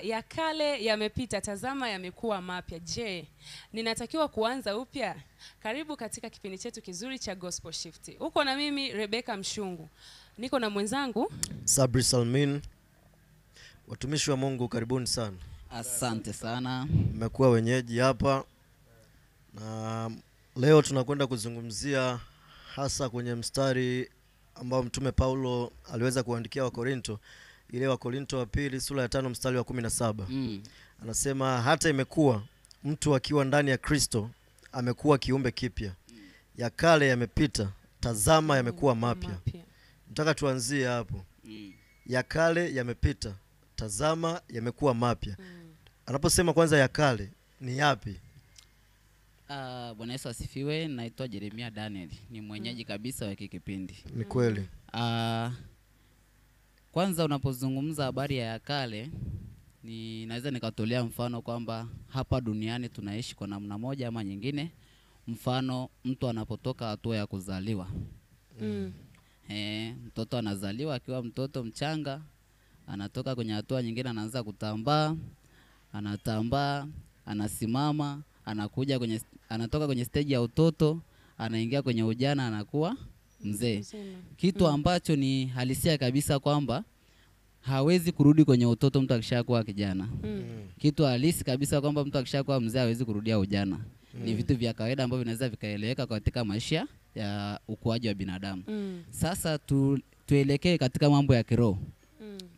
Ya kale yamepita, tazama yamekuwa mapya. Je, ninatakiwa kuanza upya? Karibu katika kipindi chetu kizuri cha Gospel Shift. Uko na mimi Rebecca Mshungu. Niko na mwenzangu Sabri Salmin. Watumishi wa Mungu, karibuni sana. Asante sana. Mmekuwa wenyeji hapa. Na leo tunakwenda kuzungumzia hasa kwenye mstari ambao Mtume Paulo aliweza kuandikia Wakorinto, ile Wakorinto wa pili sura ya 5 mstari wa 17. Anasema hata imekuwa mtu akiwa ndani ya Kristo amekuwa kiumbe kipya. Ya kale yamepita, tazama yamekuwa mapya. Nataka tuanzie hapo. Ya kale yamepita, tazama yamekuwa mapya. Anaposema kwanza ya kale ni yapi? Bwana Yesu asifiwe. Naitwa Jeremia Daniel. Ni mwenyeji kabisa wa kipindi. Ni kweli. Kwanza unapozungumza habari ya kale, naweza nikatolea mfano kwamba hapa duniani tunaishi kwa namna moja ama nyingine. Mfano, mtu anapotoka hatua ya kuzaliwa. Mtoto anazaliwa akiwa mtoto mchanga, anatoka kwenye hatua nyingine, anaanza kutambaa, anatambaa, anasimama, anatoka kwenye stage ya utoto, anaingia kwenye ujana, anakuwa mzee. Kitu ambacho ni halisia kabisa kwamba hawezi kurudi kwenye utoto mtu akishakuwa kijana. Kitu halisi kabisa kwamba mtu akishakuwa mzee hawezi kurudia ujana. Ni vitu vya kawaida ambavyo vinaweza vikaeleweka katika maisha ya ukuaji wa binadamu. Sasa tuelekee katika mambo ya kiroho.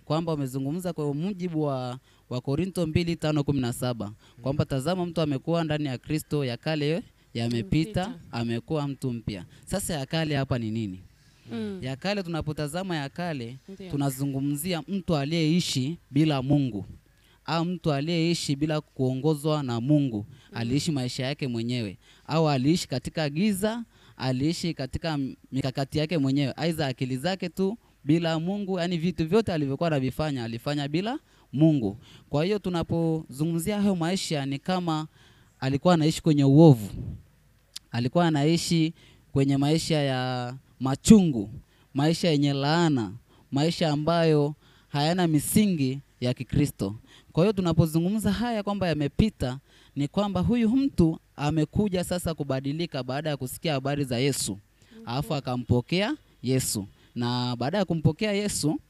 Kwamba umezungumza kwa mujibu wa Korinto 2:5-17 kwamba tazama mtu amekuwa ndani ya Kristo, ya kale yamepita, amekuwa mtu mpya. Sasa ya kale hapa ni nini? Ya kale, tunapotazama ya kale, tunazungumzia mtu aliyeishi bila Mungu, au mtu aliyeishi bila kuongozwa na Mungu. Aliishi maisha yake mwenyewe, au aliishi katika giza, aliishi katika mikakati yake mwenyewe, aidha akili zake tu bila Mungu. Yani vitu vyote alivyokuwa anavifanya alifanya bila Mungu. Kwa hiyo tunapozungumzia hayo maisha, ni kama alikuwa anaishi kwenye uovu, alikuwa anaishi kwenye maisha ya machungu, maisha yenye laana, maisha ambayo hayana misingi ya Kikristo. Kwa hiyo tunapozungumza haya kwamba yamepita, ni kwamba huyu mtu amekuja sasa kubadilika baada ya kusikia habari za Yesu. Alafu akampokea Yesu, na baada ya kumpokea Yesu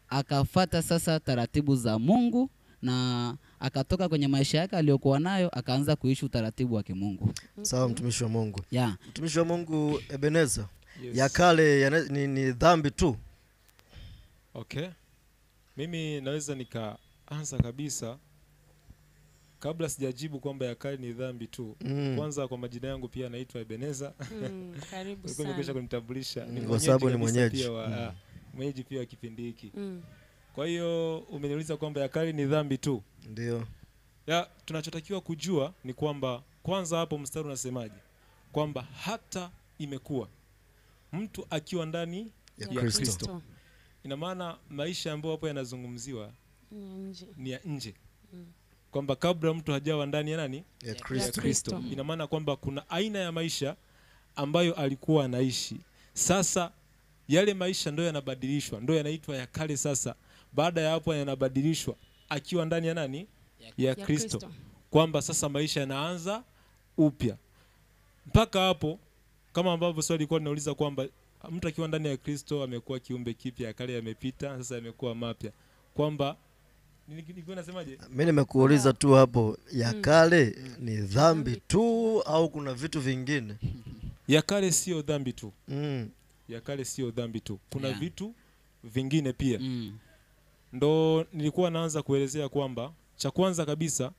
akafata sasa taratibu za Mungu, na akatoka kwenye maisha yake aliyokuwa nayo akaanza kuishi utaratibu wa kimungu. Sawa, mtumishi wa Mungu. Yeah. Mtumishi wa Mungu Ebeneza. Yes. Ya kale ni dhambi tu. Okay. Mimi naweza nikaanza kabisa kabla sijajibu kwamba ya kale ni dhambi tu. Kwanza kwa majina yangu pia naitwa Ebeneza. Karibu sana. Nimekwisha kunitambulisha. Kwa sababu ni mwenyeji. Mwenyeji pia wa kipindi hiki. Kwa hiyo umeniuliza kwamba ya kale ni dhambi tu. Ndio. Ya tunachotakiwa kujua ni kwamba kwanza hapo mstari unasemaje? Kwamba hata imekuwa mtu akiwa ndani ya Kristo. Ina maana maisha ambayo hapo yanazungumziwa ni ya nje. Kwamba kabla mtu hajawa ndani ya nani? Ya Kristo. Ina maana kwamba kuna aina ya maisha ambayo alikuwa anaishi. Sasa yale maisha ndio yanabadilishwa, ndio yanaitwa ya kale. Sasa baada ya hapo yanabadilishwa akiwa ndani ya nani? Ya Kristo. Kwamba sasa maisha yanaanza upya. Mpaka hapo kama ambavyo swali lilikuwa linauliza kwamba mtu akiwa ndani ya Kristo amekuwa kiumbe kipya, ya kale yamepita, sasa yamekuwa mapya. Kwamba nilikuwa nasemaje? Mimi nimekuuliza tu hapo, ya kale ni dhambi tu au kuna vitu vingine? Ya kale sio dhambi tu. Ya kale sio dhambi tu. Kuna vitu vingine pia. Ndo nilikuwa naanza kuelezea kwamba cha kwanza kabisa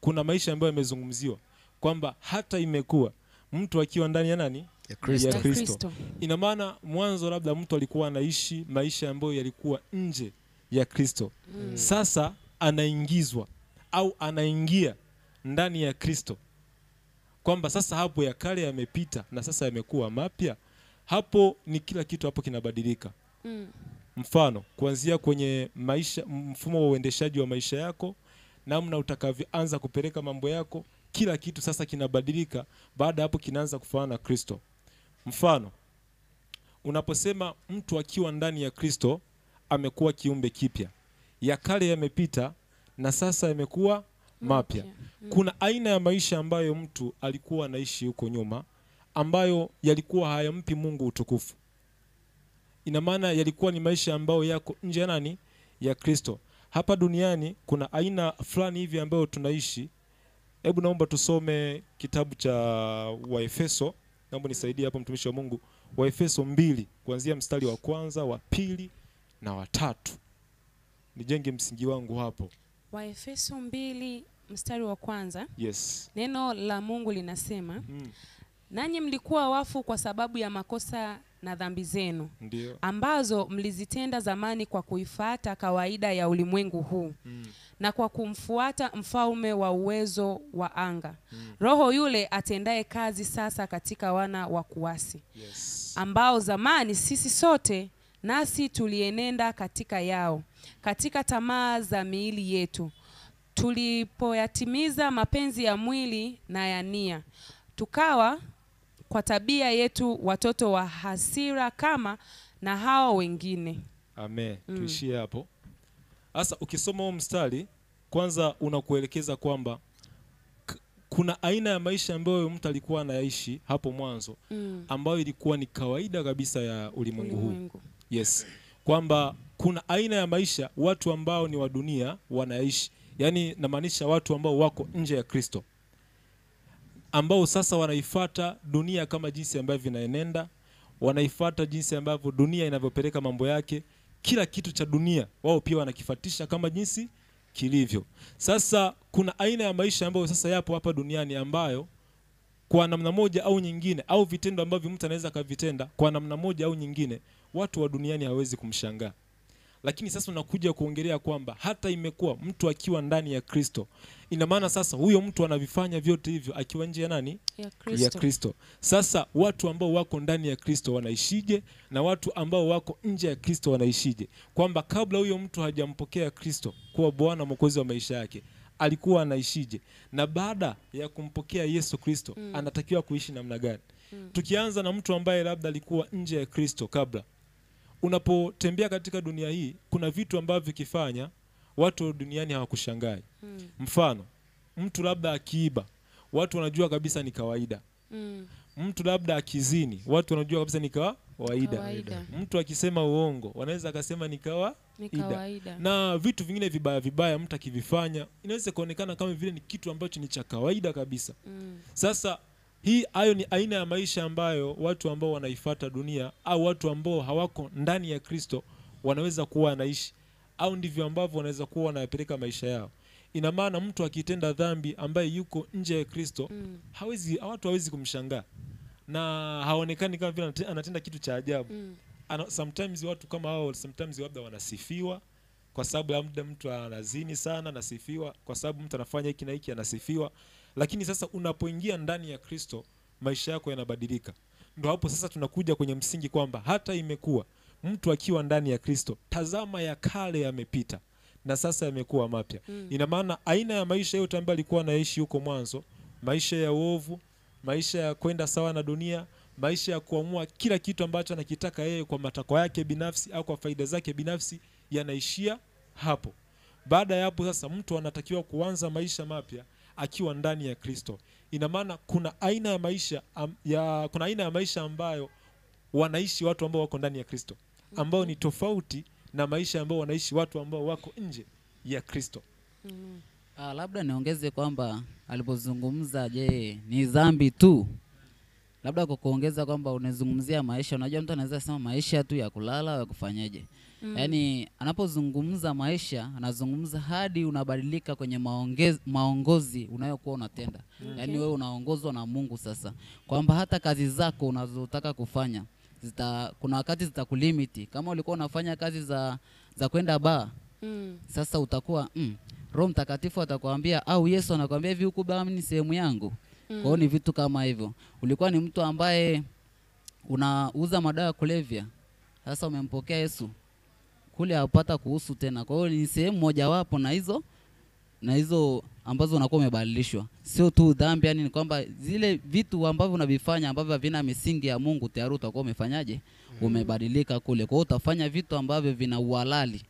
kuna maisha ambayo yamezungumziwa kwamba hata imekuwa mtu akiwa ndani ya nani? Ya Kristo. Ina maana mwanzo labda mtu alikuwa anaishi maisha ambayo yalikuwa nje ya Kristo. Sasa anaingizwa au anaingia ndani ya Kristo. Kwamba sasa hapo ya kale yamepita na sasa yamekuwa mapya. Hapo ni kila kitu hapo kinabadilika. Mfano, kuanzia kwenye maisha, mfumo wa uendeshaji wa maisha yako, namna utakavyoanza kupeleka mambo yako, kila kitu sasa kinabadilika. Baada hapo kinaanza kufanana na Kristo. Mfano, unaposema mtu akiwa ndani ya Kristo amekuwa kiumbe kipya, ya kale yamepita na sasa yamekuwa mapya. Kuna aina ya maisha ambayo mtu alikuwa anaishi huko nyuma ambayo yalikuwa hayampi Mungu utukufu. Ina maana yalikuwa ni maisha ambayo yako nje ya nani? Ya Kristo. Hapa duniani kuna aina fulani hivi ambayo tunaishi. Hebu naomba tusome kitabu cha Waefeso. Naomba nisaidie hapo mtumishi wa Mungu. Waefeso 2 kuanzia mstari wa 1, wa 2 na wa 3. Nijenge msingi wangu hapo. Waefeso 2 mstari wa 1. Yes. Neno la Mungu linasema, nanyi mlikuwa wafu kwa sababu ya makosa na dhambi zenu, Ndio. ambazo mlizitenda zamani kwa kuifuata kawaida ya ulimwengu huu, na kwa kumfuata mfalme wa uwezo wa anga, roho yule atendaye kazi sasa katika wana wa kuasi. Yes. Ambao zamani sisi sote nasi tulienenda katika yao, katika tamaa za miili yetu, tulipoyatimiza mapenzi ya mwili na ya nia, tukawa kwa tabia yetu watoto wa hasira kama na hao wengine. Amen. Tuishie hapo. Sasa ukisoma huo mstari, kwanza unakuelekeza kwamba kuna aina ya maisha ambayo mtu alikuwa anaishi hapo mwanzo, ambayo ilikuwa ni kawaida kabisa ya ulimwengu huu. Yes. Kwamba kuna aina ya maisha watu ambao ni wa dunia wanaishi. Yaani namaanisha watu ambao wako nje ya Kristo, ambao sasa wanaifuata dunia kama jinsi ambavyo inaenenda, wanaifuata jinsi ambavyo dunia inavyopeleka mambo yake. Kila kitu cha dunia wao pia wanakifuatisha kama jinsi kilivyo. Sasa kuna aina ya maisha ambayo sasa yapo hapa duniani ambayo kwa namna moja au nyingine, au vitendo ambavyo mtu anaweza kavitenda kwa namna moja au nyingine, watu wa duniani hawezi kumshangaa. Lakini sasa unakuja kuongelea kwamba hata imekuwa mtu akiwa ndani ya Kristo, ina maana sasa huyo mtu anavifanya vyote hivyo akiwa nje ya nani? Ya Kristo. Sasa watu ambao wako ndani ya Kristo wanaishije na watu ambao wako nje ya Kristo wanaishije? Kwamba kabla huyo mtu hajampokea Kristo kuwa Bwana Mwokozi wa maisha yake, alikuwa anaishije? Na baada ya kumpokea Yesu Kristo, anatakiwa kuishi namna gani? Tukianza na mtu ambaye labda alikuwa nje ya Kristo kabla. Unapotembea katika dunia hii, kuna vitu ambavyo kifanya watu duniani hawakushangai. Mfano, mtu labda akiiba, watu wanajua kabisa ni kawaida. Mtu labda akizini, watu wanajua kabisa ni kawaida. Mtu akisema uongo, wanaweza akasema ni kawaida. Na vitu vingine vibaya vibaya mtu akivifanya, inaweza kuonekana kama vile ni kitu ambacho ni cha kawaida kabisa. Sasa hayo ni aina ya maisha ambayo watu ambao wanaifuata dunia au watu ambao hawako ndani ya Kristo wanaweza kuwa wanaishi, au ndivyo ambavyo wanaweza kuwa wanayapeleka maisha yao. Ina maana mtu akitenda dhambi ambaye yuko nje ya Kristo, watu hawezi kumshangaa na haonekani kama vile anatenda kitu cha ajabu. Sometimes watu kama hao sometimes labda wanasifiwa kwa sababu labda mtu anazini sana, anasifiwa kwa sababu mtu anafanya hiki na hiki, anasifiwa. Lakini sasa unapoingia ndani ya Kristo, maisha yako yanabadilika. Ndio hapo sasa tunakuja kwenye msingi kwamba hata imekuwa mtu akiwa ndani ya Kristo, tazama ya kale yamepita na sasa yamekuwa mapya. Ina maana aina ya maisha yote ambayo alikuwa anaishi huko mwanzo, maisha ya uovu, maisha ya kwenda sawa na dunia, maisha ya kuamua kila kitu ambacho anakitaka yeye kwa matakwa yake binafsi au kwa faida zake binafsi, yanaishia hapo. Baada ya hapo sasa mtu anatakiwa kuanza maisha mapya akiwa ndani ya Kristo. Ina maana kuna aina ya maisha ambayo wanaishi watu ambao wako ndani ya Kristo, ambao ni tofauti na maisha ambao wanaishi watu ambao wako nje ya Kristo. Labda niongeze kwamba alipozungumza je, ni dhambi tu? Labda kwa kuongeza kwamba unazungumzia maisha, unajua mtu anaweza sema maisha tu ya kulala au kufanyaje. Yaani anapozungumza maisha, anazungumza hadi unabadilika kwenye maongozi unayokuwa unatenda. Yaani wewe unaongozwa na Mungu sasa. Kwamba hata kazi zako unazotaka kufanya kuna wakati zitakulimiti. Kama ulikuwa unafanya kazi za kwenda baa, sasa utakuwa Roho Mtakatifu atakwambia au Yesu anakuambia hivi, huku baa ni sehemu yangu. Kwa hiyo ni vitu kama hivyo. Ulikuwa ni mtu ambaye unauza madawa ya kulevya, sasa umempokea Yesu, kule hapata kuhusu tena. Kwa hiyo ni sehemu moja wapo na hizo ambazo unakuwa umebadilishwa. Sio tu dhambi, yani ni kwamba zile vitu ambavyo unavifanya ambavyo havina misingi ya Mungu, tayari utakuwa umefanyaje? Umebadilika kule. Kwa hiyo utafanya vitu ambavyo vina uhalali.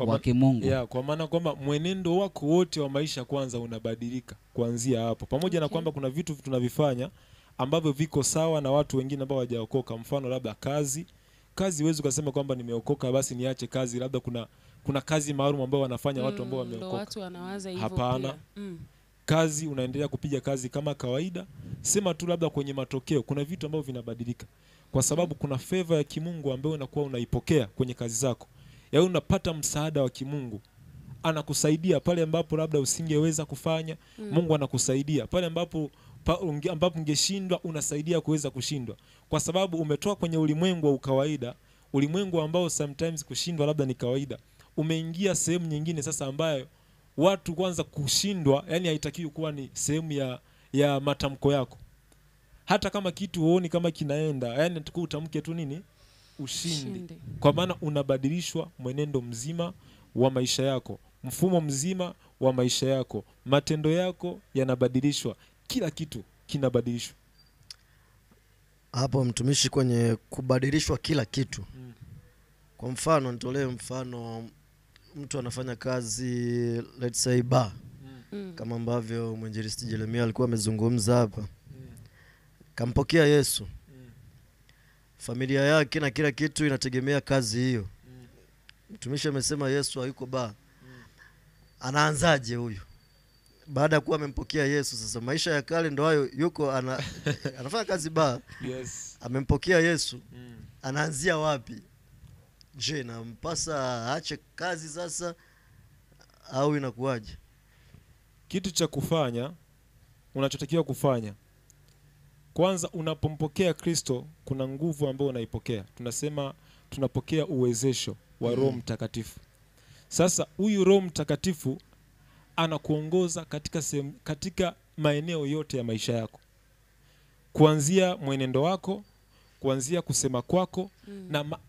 wa kimungu. Yeah, kwa maana kwamba mwenendo wako wote wa maisha kwanza unabadilika kuanzia hapo. Pamoja na kwamba kuna vitu tunavifanya ambavyo viko sawa na watu wengine ambao hawajaokoka. Mfano labda kazi huwezi kusema kwamba nimeokoka basi niache kazi. Labda kuna kazi maalum ambao wanafanya watu ambao wameokoka. Watu wanawaza hivyo. Hapana. Kazi unaendelea kupiga kazi kama kawaida. Sema tu labda kwenye matokeo kuna vitu ambavyo vinabadilika. Kwa sababu kuna favor ya kimungu ambayo unakuwa unaipokea kwenye kazi zako. Yaani unapata msaada wa kimungu. Anakusaidia pale ambapo labda usingeweza kufanya, Mungu anakusaidia. Pale ambapo ungeshindwa unasaidia kuweza kushindwa. Kwa sababu umetoka kwenye ulimwengu wa kawaida, ulimwengu ambao sometimes kushindwa labda ni kawaida. Umeingia sehemu nyingine sasa ambayo watu kwanza kushindwa, yani haitakiwi kuwa ni sehemu ya matamko yako. Hata kama kitu huoni kama kinaenda, yani nataka utamke tu nini? Ushindi. Kwa maana unabadilishwa mwenendo mzima wa maisha yako, mfumo mzima wa maisha yako, matendo yako yanabadilishwa, kila kitu kinabadilishwa. Hapo mtumishi, kwenye kubadilishwa kila kitu. Kwa mfano nitolee mfano, mtu anafanya kazi let's say bar. Kama ambavyo mwinjilisti Jeremia alikuwa amezungumza hapa. Kampokea Yesu. Familia yake na kila kitu inategemea kazi hiyo. Mtumishi amesema Yesu hayuko bar. Anaanzaje huyu? Baada ya kuwa amempokea Yesu, sasa maisha ya kale ndo hayo, yuko anafanya kazi bar. Yes. Amempokea Yesu. Anaanzia wapi? Je, nampasa aache kazi sasa au inakuwaje? Kitu cha kufanya, unachotakiwa kufanya, kwanza unapompokea Kristo kuna nguvu ambayo unaipokea. Tunasema tunapokea uwezesho wa Roho Mtakatifu. Sasa huyu Roho Mtakatifu anakuongoza katika maeneo yote ya maisha yako. Kuanzia mwenendo wako, kuanzia kusema kwako,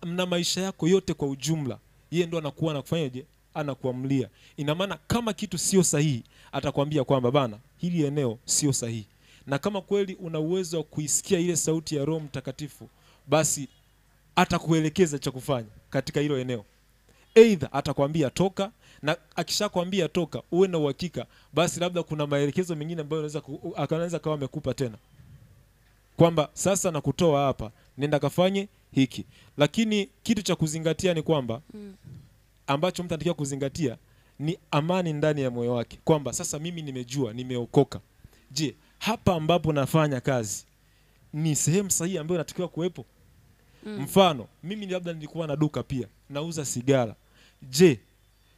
na maisha yako yote kwa ujumla. Yeye ndo anakuwa anakufanyaje? Anakuamlia. Ina maana kama kitu sio sahihi, atakwambia kwamba bana, hili eneo sio sahihi. Na kama kweli una uwezo wa kuisikia ile sauti ya Roho Mtakatifu, basi atakuelekeza cha kufanya katika hilo eneo. Either atakwambia toka, na akishakwambia toka uwe na uhakika basi labda kuna maelekezo mengine ambayo anaweza kawa amekupa tena. Kwamba sasa nakutoa hapa, nenda kafanye hiki. Lakini kitu cha kuzingatia ni kwamba ambacho mtu anatakiwa kuzingatia ni amani ndani ya moyo wake. Kwamba sasa mimi nimejua, nimeokoka. Je, hapa ambapo nafanya kazi ni sehemu sahihi ambayo natakiwa kuwepo? Mfano, mimi labda nilikuwa na duka pia, nauza sigara. Je,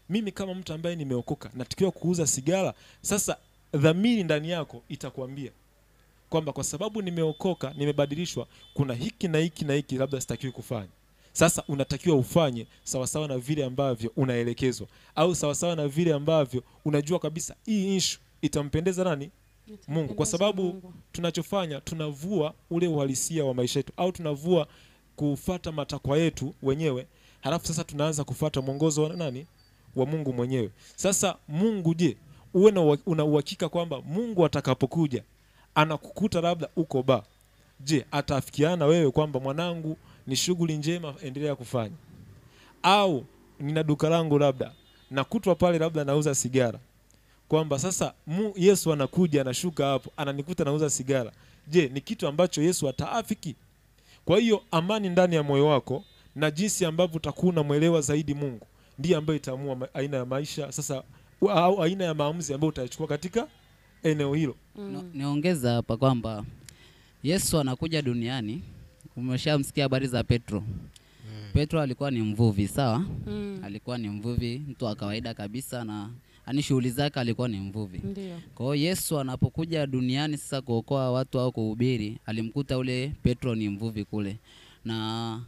mimi kama mtu ambaye nimeokoka natakiwa kuuza sigara? Sasa dhamiri ndani yako itakwambia kwamba kwa sababu nimeokoka, nimebadilishwa, kuna hiki na hiki na hiki labda sitakiwi kufanya. Sasa unatakiwa ufanye sawasawa na vile ambavyo unaelekezwa, au sawasawa na vile ambavyo unajua kabisa hii issue itampendeza nani? Mungu. Kwa sababu tunachofanya tunavua ule uhalisia wa maisha yetu, au tunavua kufuata matakwa yetu wenyewe, halafu sasa tunaanza kufuata mwongozo wa nani? Wa Mungu mwenyewe. Sasa Mungu, je, uwe una uhakika kwamba Mungu atakapokuja anakukuta labda uko ba, je, atafikiana wewe kwamba mwanangu ni shughuli njema, endelea kufanya? Au nina duka langu labda nakutwa pale labda nauza sigara, kwamba sasa Yesu anakuja anashuka hapo ananikuta nauza sigara, je, ni kitu ambacho Yesu ataafiki? Kwa hiyo amani ndani ya moyo wako na jinsi ambavyo utakuwa unamuelewa zaidi Mungu ndiye ambaye itaamua aina ya maisha sasa, au aina ya maamuzi ambayo utachukua katika eneo hilo. Niongeza hapa kwamba Yesu anakuja duniani. Umeshamsikia habari za Petro. Petro alikuwa ni mvuvi, sawa? Alikuwa ni mvuvi, mtu wa kawaida kabisa, na shughuli zake alikuwa ni mvuvi. Ndio. Kwa hiyo Yesu anapokuja duniani sasa kuokoa watu au kuhubiri, alimkuta ule Petro ni mvuvi kule. Na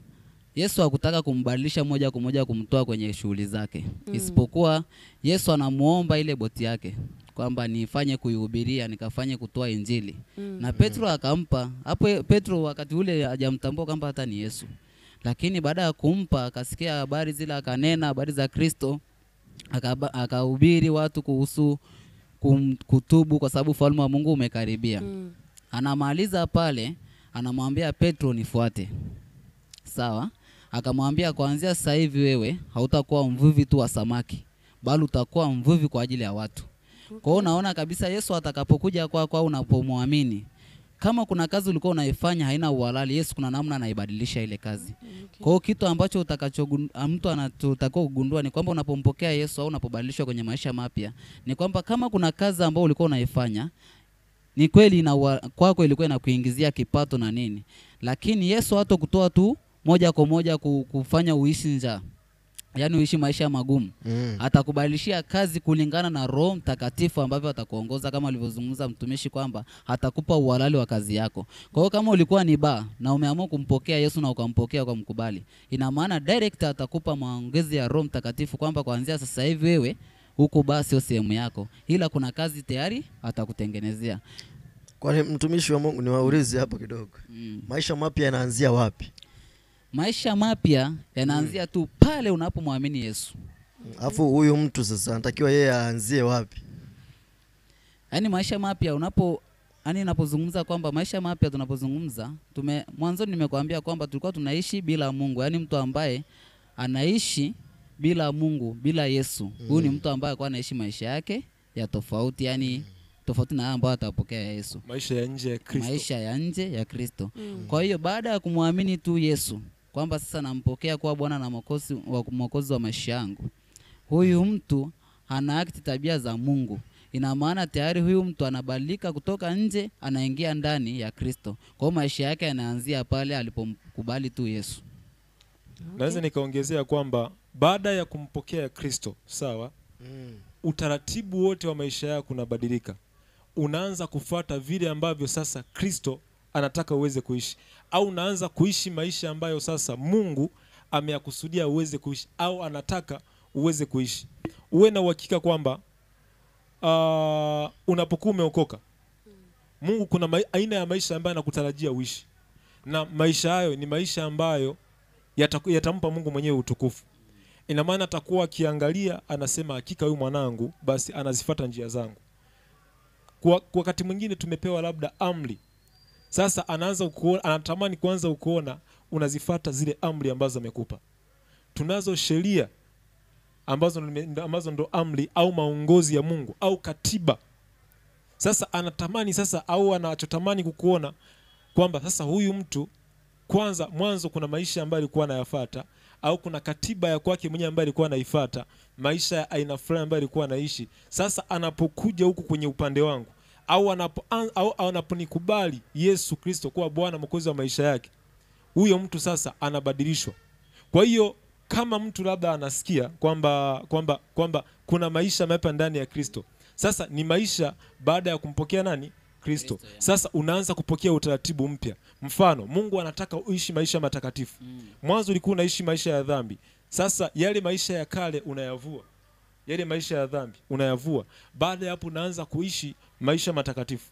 Yesu hakutaka kumbadilisha moja kwa moja kumtoa kwenye shughuli zake. Isipokuwa Yesu anamuomba ile boti yake kwamba nifanye kuihubiria, nikafanye kutoa injili. Na Petro akampa. Hapo Petro wakati ule hajamtambua kwamba hata ni Yesu. Lakini baada ya kumpa akasikia habari zile, akanena habari za Kristo, akahubiri watu kuhusu kutubu kwa sababu ufalme wa Mungu umekaribia. Anamaliza pale, anamwambia Petro nifuate. Sawa? Akamwambia, kuanzia sasa hivi wewe hautakuwa mvuvi tu wa samaki, bali utakuwa mvuvi kwa ajili ya watu. Kwa hiyo unaona kabisa Yesu atakapokuja kwako au unapomwamini, kama kuna kazi ulikuwa unaifanya haina uhalali, Yesu kuna namna anaibadilisha ile kazi. Kwa hiyo kitu ambacho mtu anatakiwa kugundua ni kwamba unapompokea Yesu au unapobadilishwa kwenye maisha mapya, ni kwamba kama kuna kazi ambayo ulikuwa unaifanya ni kweli kwako ilikuwa inakuingizia kipato na nini, lakini Yesu hatakutoa tu moja kwa moja kufanya uishi njaa, yaani uishi maisha magumu. Atakubadilishia kazi kulingana na Roho Mtakatifu ambavyo atakuongoza, kama alivyozungumza mtumishi kwamba atakupa uhalali wa kazi yako. Kwa hiyo kama ulikuwa ni na umeamua kumpokea Yesu na ukampokea kwa mkubali, ina maana direct atakupa maongezi ya Roho Mtakatifu kwamba kuanzia sasa hivi wewe huko sio sehemu yako, ila kuna kazi tayari atakutengenezea. Kwani mtumishi wa Mungu, niwaulize hapo kidogo. Maisha mapya yanaanzia wapi? Maisha mapya yanaanzia tu pale unapomwamini Yesu. Alafu huyu mtu sasa anatakiwa yeye aanzie wapi? Yaani maisha mapya ninapozungumza kwamba maisha mapya tunapozungumza, mwanzo nimekuambia kwamba tulikuwa tunaishi bila Mungu. Yaani mtu ambaye anaishi bila Mungu, bila Yesu, huyu ni mtu ambaye alikuwa anaishi maisha yake ya tofauti, yani tofauti na ambao atapokea Yesu. Maisha ya nje ya Kristo. Maisha ya nje ya Kristo. Kwa hiyo baada ya kumwamini tu Yesu kwamba sasa nampokea kuwa Bwana na Mwokozi wa maisha yangu, huyu mtu ana act tabia za Mungu. Ina maana tayari huyu mtu anabadilika kutoka nje anaingia ndani ya Kristo. Kwa hiyo maisha yake yanaanzia pale alipomkubali tu Yesu. Naweza nikaongezea kwamba baada ya kumpokea Kristo, sawa, utaratibu wote wa maisha yako unabadilika. Unaanza kufuata vile ambavyo sasa Kristo anataka uweze kuishi, au unaanza kuishi maisha ambayo sasa Mungu ameyakusudia uweze kuishi au anataka uweze kuishi. Uwe na uhakika kwamba unapokuwa umeokoka, Mungu kuna aina ya maisha ambayo anakutarajia uishi, na maisha hayo ni maisha ambayo yatampa Mungu mwenyewe utukufu. Ina maana atakuwa akiangalia, anasema hakika huyu mwanangu basi anazifuata njia zangu. Kwa wakati mwingine tumepewa labda amri, sasa anatamani kuanza kuona unazifuata zile amri ambazo amekupa. Tunazo sheria ambazo ndo amri au maongozi ya Mungu au katiba. Sasa anatamani sasa, au anachotamani kukuona kwamba sasa huyu mtu mwanzo kuna maisha ambayo alikuwa anayafuata, au kuna katiba ya kwake mwenyewe ambayo alikuwa anaifuata, maisha ya aina fulani ambayo alikuwa anaishi. Sasa anapokuja huku kwenye upande wangu, au anaponikubali Yesu Kristo kuwa Bwana Mwokozi wa maisha yake, huyo mtu sasa anabadilishwa. Kwa hiyo kama mtu labda anasikia kwamba kuna maisha mapya ndani ya Kristo, sasa ni maisha baada ya kumpokea nani? Kristo. Sasa unaanza kupokea utaratibu mpya. Mfano, Mungu anataka uishi maisha matakatifu. Mwanzo ulikuwa unaishi maisha ya dhambi. Sasa yale maisha ya kale unayavua. Yale maisha ya dhambi unayavua. Baada ya hapo unaanza kuishi maisha matakatifu.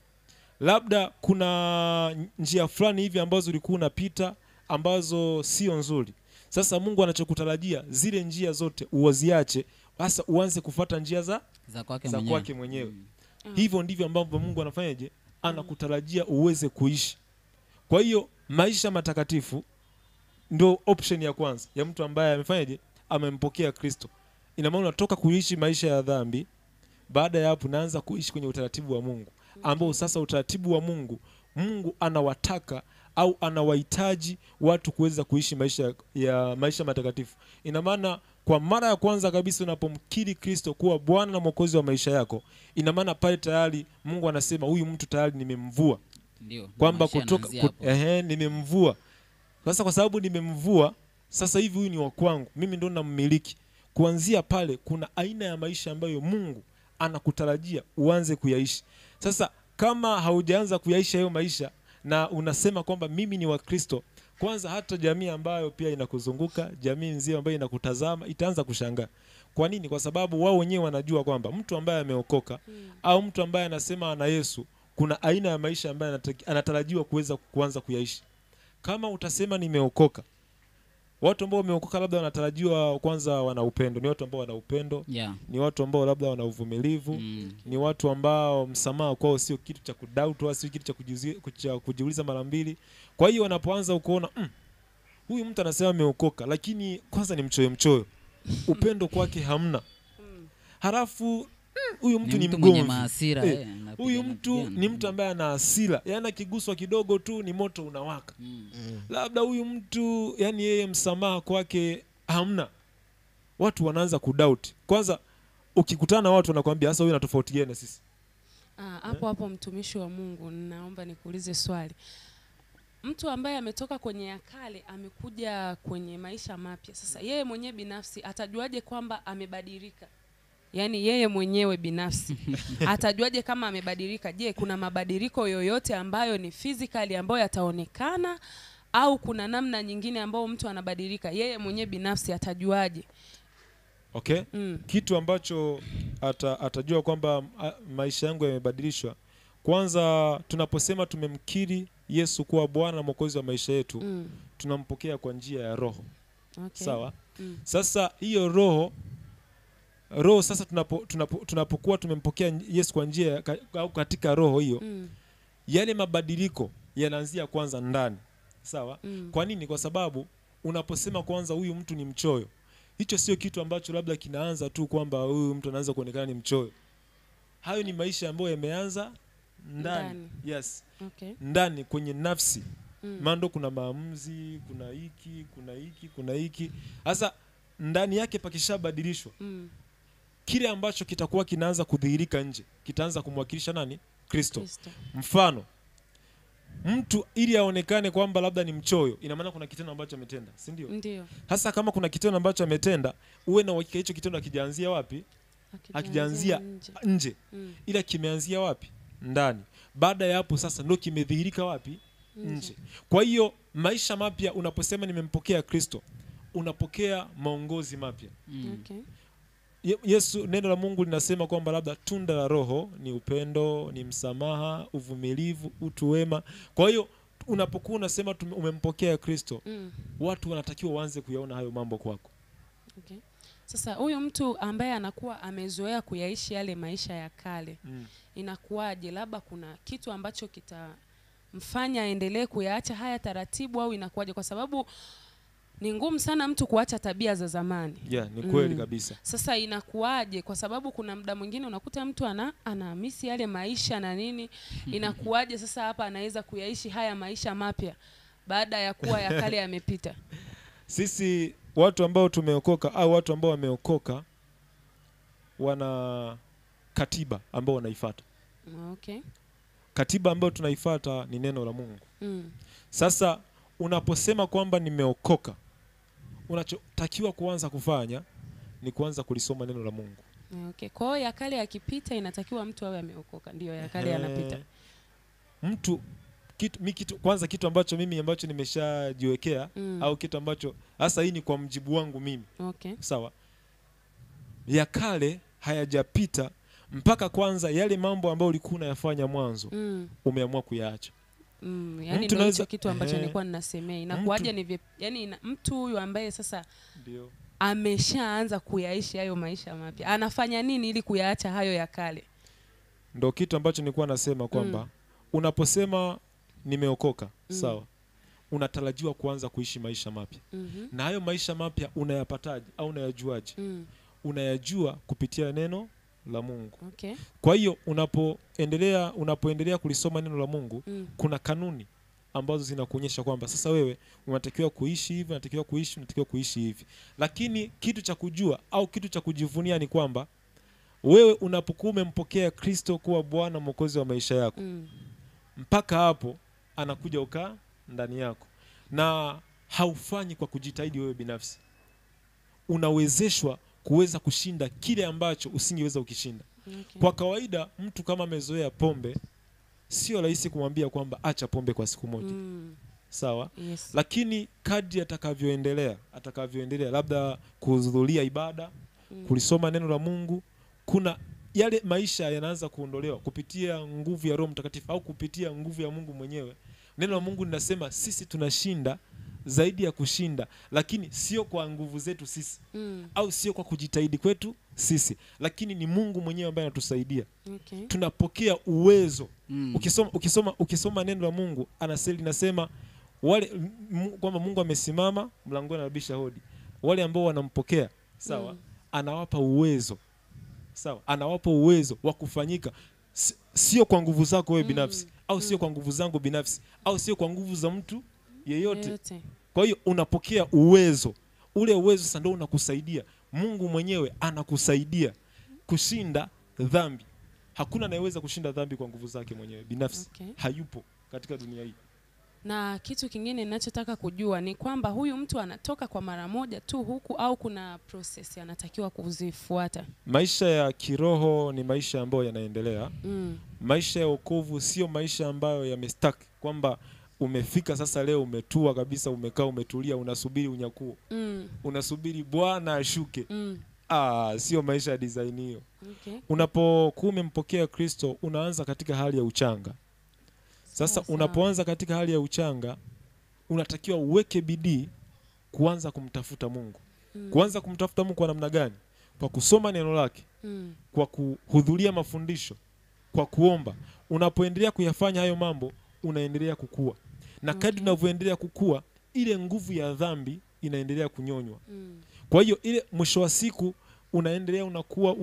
Labda kuna njia fulani hivi ambazo ulikuwa unapita ambazo sio nzuri. Sasa Mungu anachokutarajia zile njia zote uwaziache, sasa uanze kufuata njia za kwake mwenyewe. Hivyo ndivyo ambavyo Mungu anafanyaje? Anakutarajia uweze kuishi. Kwa hiyo maisha matakatifu ndio option ya kwanza ya mtu ambaye amefanyaje? Amempokea Kristo. Ina maana unatoka kuishi maisha ya dhambi, baada ya hapo unaanza kuishi kwenye utaratibu wa Mungu, ambao sasa utaratibu wa Mungu anawataka au anawahitaji watu kuweza kuishi maisha matakatifu. Ina maana kwa mara ya kwanza kabisa unapomkiri Kristo kuwa Bwana na Mwokozi wa maisha yako, ina maana pale tayari Mungu anasema huyu mtu tayari nimemvua. Ndio. Kwamba nimemvua. Sasa kwa sababu nimemvua, sasa hivi huyu ni wa kwangu. Mimi ndo nammiliki. Kuanzia pale kuna aina ya maisha ambayo Mungu anakutarajia uanze kuyaishi. Sasa kama haujaanza kuyaishi hayo maisha na unasema kwamba mimi ni wa Kristo, kwanza hata jamii ambayo pia inakuzunguka, jamii nzima ambayo inakutazama itaanza kushangaa. Kwa nini? Kwa sababu wao wenyewe wanajua kwamba mtu ambaye ameokoka au mtu ambaye anasema ana Yesu, kuna aina ya maisha ambayo anatarajiwa kuanza kuyaishi. Kama utasema nimeokoka, watu ambao wameokoka labda wanatarajiwa kwanza wana upendo. Ni watu ambao wana upendo. Ni watu ambao labda wana uvumilivu. Ni watu ambao msamaha kwao sio kitu cha kudoubt, sio kitu cha kujiuliza mara mbili. Kwa hiyo wanapoanza kuona huyu mtu anasema ameokoka, lakini kwanza ni mchoyo, upendo kwake hamna. Halafu huyu mtu ni mwenye mgomvi. hasira, Huyu mtu ni mtu ambaye ana hasira, yani akiguswa kidogo tu ni moto unawaka. Labda huyu mtu yani yeye msamaha kwake hamna. Watu wanaanza kudoubt. Kwanza ukikutana na watu wanakuambia sasa huyu anatofauti gani na sisi? Hapo mtumishi wa Mungu, naomba nikuulize swali. Mtu ambaye ametoka kwenye ya kale amekuja kwenye maisha mapya, sasa yeye mwenyewe binafsi atajuaje kwamba amebadilika? Yaani yeye mwenyewe binafsi atajuaje kama amebadilika? Je, kuna mabadiliko yoyote ambayo ni physically ambayo yataonekana, au kuna namna nyingine ambayo mtu anabadilika? Yeye mwenyewe binafsi atajuaje? Okay? Kitu ambacho atajua kwamba maisha yangu yamebadilishwa, kwanza tunaposema tumemkiri Yesu kuwa Bwana na Mwokozi wa maisha yetu, tunampokea kwa njia ya Roho. Okay. Sawa? Sasa hiyo Roho sasa tunapokuwa tumempokea Yesu kwa njia au katika Roho hiyo, yale mabadiliko yanaanzia kwanza ndani. Sawa? Kwa nini? Kwa sababu unaposema kwanza huyu mtu ni mchoyo, hicho sio kitu ambacho labda kinaanza tu kwamba huyu mtu anaanza kuonekana ni mchoyo. Hayo ni maisha ambayo yameanza ndani. Yes. Okay. Ndani kwenye nafsi. Mando kuna maamuzi, kuna hiki. Sasa ndani yake pakishabadilishwa. Kile ambacho kitakuwa kinaanza kudhihirika nje, kitaanza kumwakilisha nani? Kristo. Mfano, mtu ili aonekane kwamba labda ni mchoyo, ina maana kuna kitendo ambacho ametenda, si ndio? Ndio. Hasa kama kuna kitendo ambacho ametenda, uwe na uhakika hicho kitendo hakijaanzia wapi? Hakijaanzia nje. Ila kimeanzia wapi? Ndani. Baada ya hapo sasa ndio kimedhihirika wapi? Nje. Kwa hiyo maisha mapya, unaposema nimempokea Kristo, unapokea maongozi mapya. Okay. Yesu, neno la Mungu linasema kwamba labda tunda la Roho ni upendo, ni msamaha, uvumilivu, utu wema. Kwa hiyo unapokuwa unasema umempokea Kristo, watu wanatakiwa waanze kuyaona hayo mambo kwako. Okay. Sasa huyu mtu ambaye anakuwa amezoea kuyaishi yale maisha ya kale, inakuwaje? Labda kuna kitu ambacho kitamfanya aendelee kuyaacha haya taratibu, au inakuwaje? Kwa sababu ni ngumu sana mtu kuacha tabia za zamani. Ni kweli kabisa. Sasa inakuwaje? Kwa sababu kuna muda mwingine unakuta mtu anamisi yale maisha na nini. Inakuwaje sasa hapa anaweza kuyaishi haya maisha mapya baada ya kuwa ya kale yamepita? Sisi watu ambao tumeokoka au watu ambao wameokoka wana katiba ambao wanaifuata. Okay. Katiba ambayo tunaifuata ni neno la Mungu. Sasa unaposema kwamba nimeokoka, unachotakiwa kuanza kufanya ni kuanza kulisoma neno la Mungu. Okay. Kwa hiyo ya kale yakipita inatakiwa mtu awe ameokoka, ndio ya kale yanapita. Mtu kwanza kitu ambacho mimi ambacho nimeshajiwekea au kitu ambacho hasa hii ni kwa mjibu wangu mimi. Okay. Sawa. Ya kale hayajapita mpaka kwanza yale mambo ambayo ulikuwa unayafanya mwanzo umeamua kuyaacha. Yani ndio hicho kitu ambacho nilikuwa ninasemea. Inakuaje yani mtu huyu ambaye sasa ndio ameshaanza kuyaishi hayo maisha mapya, anafanya nini ili kuyaacha hayo ya kale? Ndio kitu ambacho nilikuwa nasema kwamba unaposema nimeokoka, sawa, unatarajiwa kuanza kuishi maisha mapya. Na hayo maisha mapya unayapataje au unayajuaje? Unayajua kupitia neno la Mungu. Okay. Kwa hiyo unapoendelea kulisoma neno la Mungu, kuna kanuni ambazo zinakuonyesha kwamba sasa wewe unatakiwa kuishi hivi, unatakiwa kuishi hivi. Lakini kitu cha kujua au kitu cha kujivunia ni kwamba wewe unapokuwa umempokea Kristo kuwa Bwana Mwokozi wa maisha yako, mpaka hapo anakuja ukaa ndani yako, na haufanyi kwa kujitahidi wewe binafsi. Unawezeshwa kuweza kushinda kile ambacho usingeweza ukishinda. Okay. Kwa kawaida mtu kama amezoea pombe, sio rahisi kumwambia kwamba acha pombe kwa siku moja. Sawa? Yes. Lakini kadri atakavyoendelea labda kuhudhuria ibada, kulisoma neno la Mungu, kuna yale maisha yanaanza kuondolewa kupitia nguvu ya Roho Mtakatifu au kupitia nguvu ya Mungu mwenyewe. Neno la Mungu linasema sisi tunashinda zaidi ya kushinda, lakini sio kwa nguvu zetu sisi au sio kwa kujitahidi kwetu sisi, lakini ni Mungu mwenyewe ambaye anatusaidia. Okay. Tunapokea uwezo. Ukisoma neno la Mungu linasema wale kwamba Mungu amesimama mlangoni anabisha hodi. Wale ambao wanampokea, sawa, anawapa uwezo. Sawa, anawapa uwezo wa kufanyika sio kwa nguvu zako wewe binafsi, au sio kwa nguvu zangu binafsi, au sio kwa nguvu za mtu yeyote. Kwa hiyo unapokea uwezo. Ule uwezo sasa ndio unakusaidia. Mungu mwenyewe anakusaidia kushinda dhambi. Hakuna anayeweza kushinda dhambi kwa nguvu zake mwenyewe binafsi. Hayupo katika dunia hii. Na kitu kingine ninachotaka kujua ni kwamba huyu mtu anatoka kwa mara moja tu huku, au kuna process anatakiwa kuzifuata? Maisha ya kiroho ni maisha ambayo yanaendelea. Maisha ya wokovu sio maisha ambayo yamestuck, kwamba umefika sasa leo umetua kabisa, umekaa umetulia unasubiri unyakuo. Unasubiri Bwana ashuke. Sio maisha ya design hiyo. Unapokuwa umempokea Kristo unaanza katika hali ya uchanga. Sasa unapoanza katika hali ya uchanga, unatakiwa uweke bidii kuanza kumtafuta Mungu. Kuanza kumtafuta Mungu kwa namna gani? Kwa kusoma neno lake, kwa kuhudhuria mafundisho, kwa kuomba. Unapoendelea kuyafanya hayo mambo, unaendelea kukua. Na kadri unavyoendelea kukua, ile nguvu ya dhambi inaendelea kunyonywa. Kwa hiyo ile mwisho wa siku unaendelea unakuwa.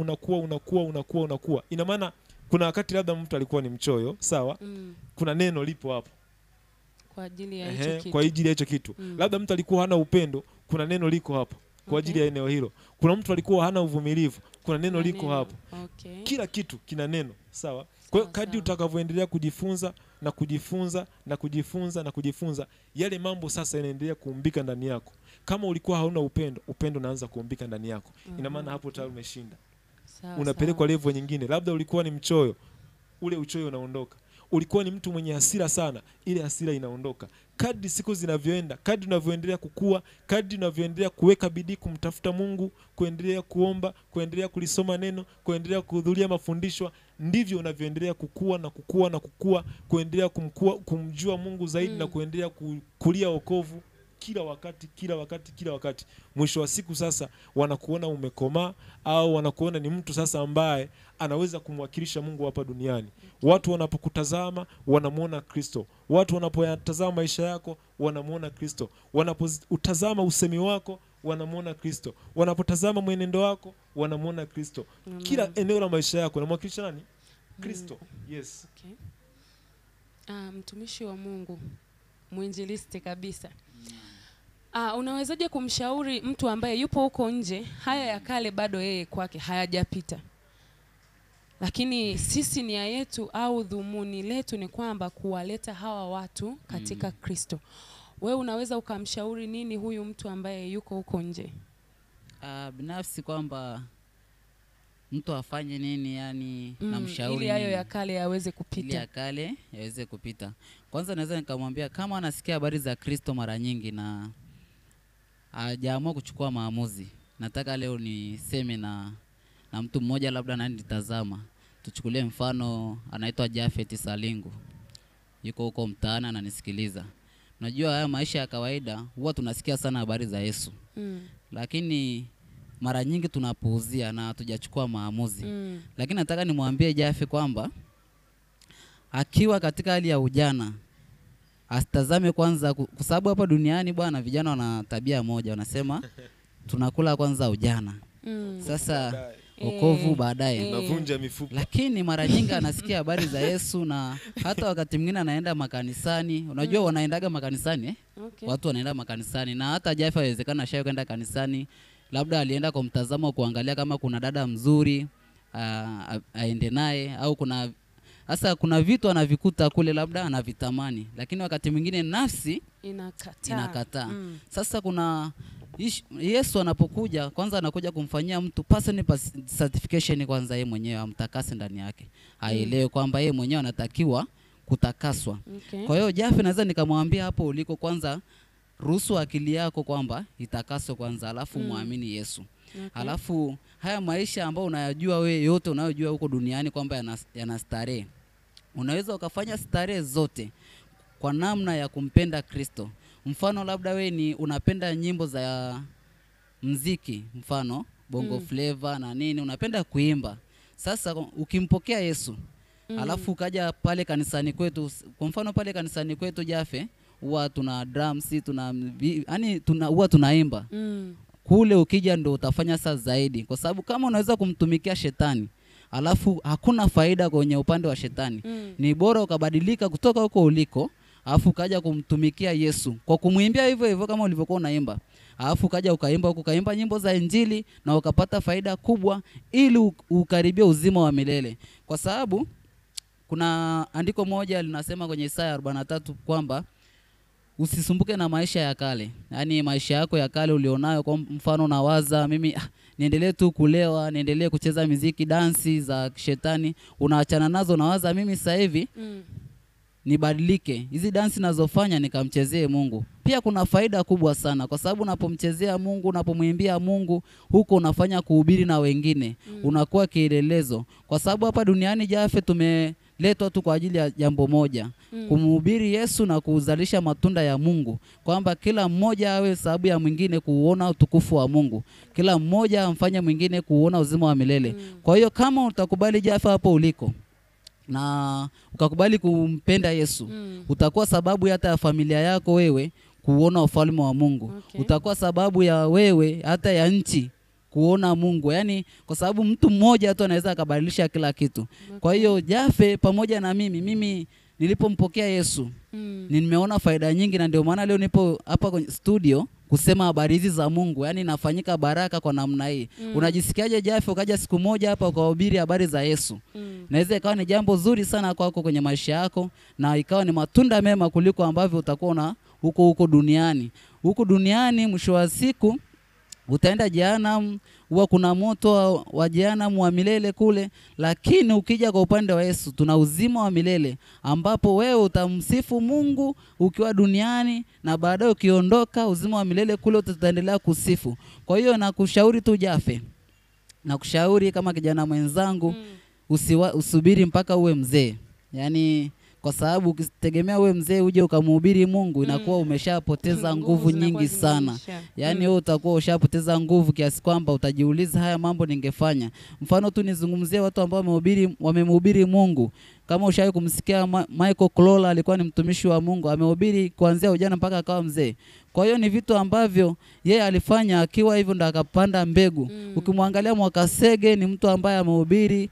Ina maana kuna wakati labda mtu alikuwa ni mchoyo, sawa? Kuna neno lipo hapo kwa ajili ya hicho kitu. Kwa ajili ya hicho kitu. Labda mtu alikuwa hana upendo, kuna neno liko hapo kwa ajili ya eneo hilo. Kuna mtu alikuwa hana uvumilivu, kuna neno liko hapo. Kila kitu kina neno, sawa? Kwa hiyo kadri utakavyoendelea kujifunza na kujifunza na kujifunza na kujifunza, yale mambo sasa yanaendelea kuumbika ndani yako. Kama ulikuwa hauna upendo, upendo unaanza kuumbika ndani yako. Ina maana hapo tayari umeshinda. Unapelekwa level nyingine. Labda ulikuwa ni mchoyo, ule uchoyo unaondoka. Ulikuwa ni mtu mwenye hasira sana, ile hasira inaondoka. Kadri siku zinavyoenda, kadri unavyoendelea kukua, kadri unavyoendelea kuweka bidii kumtafuta Mungu, kuendelea kuomba, kuendelea kulisoma neno, kuendelea kuhudhuria mafundisho, ndivyo unavyoendelea kukua na kukua na kukua, kuendelea kumjua Mungu zaidi na kuendelea kulia wokovu kila wakati. Mwisho wa siku sasa wanakuona umekomaa, au wanakuona ni mtu sasa ambaye anaweza kumwakilisha Mungu hapa duniani. Watu wanapokutazama wanamuona Kristo. Watu wanapotazama maisha yako wanamuona Kristo. Wanapotazama usemi wako wanamuona Kristo. Wanapotazama mwenendo wako wanamuona Kristo. Kila eneo la maisha yako unamwakilisha nani? Kristo. Yes. Mtumishi wa Mungu, mwinjilisti kabisa. Unawezaje kumshauri mtu ambaye yupo huko nje, haya ya kale bado yeye kwake hayajapita, lakini sisi nia yetu au dhumuni letu ni kwamba kuwaleta hawa watu katika Kristo? Wewe unaweza ukamshauri nini huyu mtu ambaye yuko huko nje? Binafsi kwamba mtu afanye nini, yani namshauri ili hayo ya kale yaweze kupita. Ili ya kale yaweze kupita. Kwanza naweza nikamwambia kama anasikia habari za Kristo mara nyingi na hajaamua kuchukua maamuzi. Nataka leo niseme na mtu mmoja labda ananitazama. Tuchukulie mfano anaitwa Jafet Salingu. Yuko huko mtaani ananisikiliza. Unajua haya maisha ya kawaida huwa tunasikia sana habari za Yesu. Lakini mara nyingi tunapuuzia na hatujachukua maamuzi. Lakini nataka nimwambie Jafet kwamba akiwa katika hali ya ujana asitazame kwanza, kwa sababu hapa duniani bwana vijana wana tabia moja, wanasema tunakula kwanza ujana. Sasa wokovu baadaye. Tunavunja mifupa. Lakini mara nyingi anasikia habari za Yesu na hata wakati mwingine anaenda makanisani. Unajua wanaendaga makanisani Watu wanaenda makanisani na hata Jafet inawezekana shayo kwenda kanisani. Labda alienda kwa mtazamo kuangalia kama kuna dada mzuri aende naye, au kuna vitu anavikuta kule labda anavitamani, lakini wakati mwingine nafsi inakataa. Sasa kuna Yesu anapokuja, kwanza anakuja kumfanyia mtu personal certification kwanza, yeye mwenyewe amtakase ndani yake. Aelewe kwamba yeye mwenyewe anatakiwa kutakaswa. Kwa hiyo Jafet naweza nikamwambia hapo uliko, kwanza ruhusu akili yako kwamba itakaswe kwanza, alafu muamini Yesu. Alafu haya maisha ambayo unayajua wewe, yote unayojua huko duniani kwamba yana starehe, unaweza ukafanya starehe zote kwa namna ya kumpenda Kristo. Mfano labda wewe ni unapenda nyimbo za muziki, mfano bongo flavor na nini, unapenda kuimba. Sasa ukimpokea Yesu, alafu ukaja pale kanisani kwetu, kwa mfano pale kanisani kwetu Jafet, huwa tuna drums, yani huwa tunaimba. Kule ukija ndo utafanya sasa zaidi, kwa sababu kama unaweza kumtumikia shetani alafu hakuna faida kwenye upande wa shetani, ni bora ukabadilika kutoka huko uliko, alafu kaja kumtumikia Yesu kwa kumuimbia hivyo hivyo kama ulivyokuwa unaimba, alafu kaja ukaimba nyimbo za Injili na ukapata faida kubwa, ili ukaribie uzima wa milele. Kwa sababu kuna andiko moja linasema kwenye Isaya 43 kwamba usisumbuke na maisha ya kale. Yaani maisha yako ya kale ulionayo, kwa mfano nawaza mimi niendelee tu kulewa, niendelee kucheza muziki, dansi za shetani, unaachana nazo, nawaza mimi sasa hivi nibadilike, hizi dansi nazofanya nikamchezee Mungu. Pia kuna faida kubwa sana, kwa sababu unapomchezea Mungu, unapomwimbia Mungu, huko unafanya kuhubiri na wengine, unakuwa kielelezo. Kwa sababu hapa duniani Jafe tumeletwa tu kwa ajili ya jambo moja, kumhubiri Yesu na kuzalisha matunda ya Mungu, kwamba kila mmoja awe sababu ya mwingine kuona utukufu wa Mungu, kila mmoja amfanye mwingine kuona uzima wa milele. Kwa hiyo kama utakubali Jafe hapo uliko na ukakubali kumpenda Yesu, utakuwa sababu hata ya familia yako wewe kuona ufalme wa Mungu. Utakuwa sababu ya wewe hata ya nchi kuona Mungu. Yaani kwa sababu mtu mmoja tu anaweza akabadilisha kila kitu. Kwa hiyo Jafe pamoja na mimi nilipompokea Yesu, nimeona faida nyingi, na ndio maana leo nipo hapa kwenye studio kusema habari hizi za Mungu. Yaani nafanyika baraka kwa namna hii. Unajisikiaje Jafe ukaja siku moja hapa ukahubiri habari za Yesu? Naweza ikawa ni jambo zuri sana kwako kwenye maisha yako, na ikawa ni matunda mema kuliko ambavyo utakuwa na huko duniani. Huko duniani mwisho wa siku utaenda jehanamu, huwa kuna moto wa jehanamu wa milele kule. Lakini ukija kwa upande wa Yesu, tuna uzima wa milele ambapo wewe utamsifu Mungu ukiwa duniani, na baadaye ukiondoka uzima wa milele kule utaendelea kusifu. Kwa hiyo nakushauri tu Jafe, nakushauri kama kijana mwenzangu, usubiri mpaka uwe mzee. Yaani kwa sababu ukitegemea wewe mzee uje ukamhubiri Mungu, inakuwa umeshapoteza nguvu nyingi sana. Yaani wewe utakuwa ushapoteza nguvu kiasi kwamba utajiuliza haya mambo ningefanya. Mfano tu nizungumzie watu ambao wamemhubiri Mungu. Kama ushawahi kumsikia Michael Klola, alikuwa ni mtumishi wa Mungu, amehubiri kuanzia ujana mpaka akawa mzee. Kwa hiyo ni vitu ambavyo yeye alifanya akiwa hivyo ndo akapanda mbegu. Ukimwangalia Mwakasege ni mtu ambaye amehubiri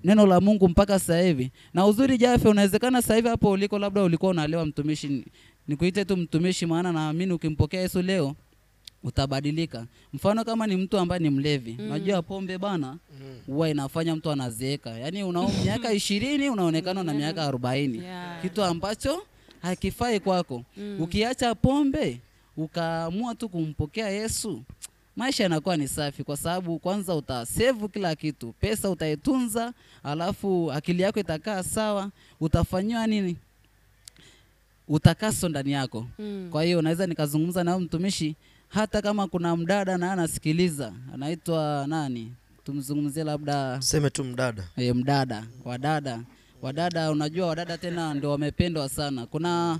neno la Mungu mpaka sasa hivi. Na uzuri Jafe, unawezekana sasa hivi hapo uliko labda ulikuwa unaelewa mtumishi, nikuite tu mtumishi, maana naamini ukimpokea Yesu leo utabadilika. Mfano kama ni mtu ambaye ni mlevi, unajua pombe bana huwa inafanya mtu anazeeka. Yaani una miaka 20 unaonekana na miaka 40. Kitu ambacho hakifai kwako. Ukiacha pombe ukaamua tu kumpokea Yesu, maisha yanakuwa ni safi, kwa sababu kwanza utasave kila kitu, pesa utaitunza, alafu akili yako itakaa sawa, utafanywa nini? Utakaso ndani yako. Kwa hiyo naweza nikazungumza na mtumishi, hata kama kuna mdada na anasikiliza, anaitwa nani? Tumzungumzie labda seme tu mdada. Mdada, wadada, unajua wadada tena ndio wamependwa sana. Kuna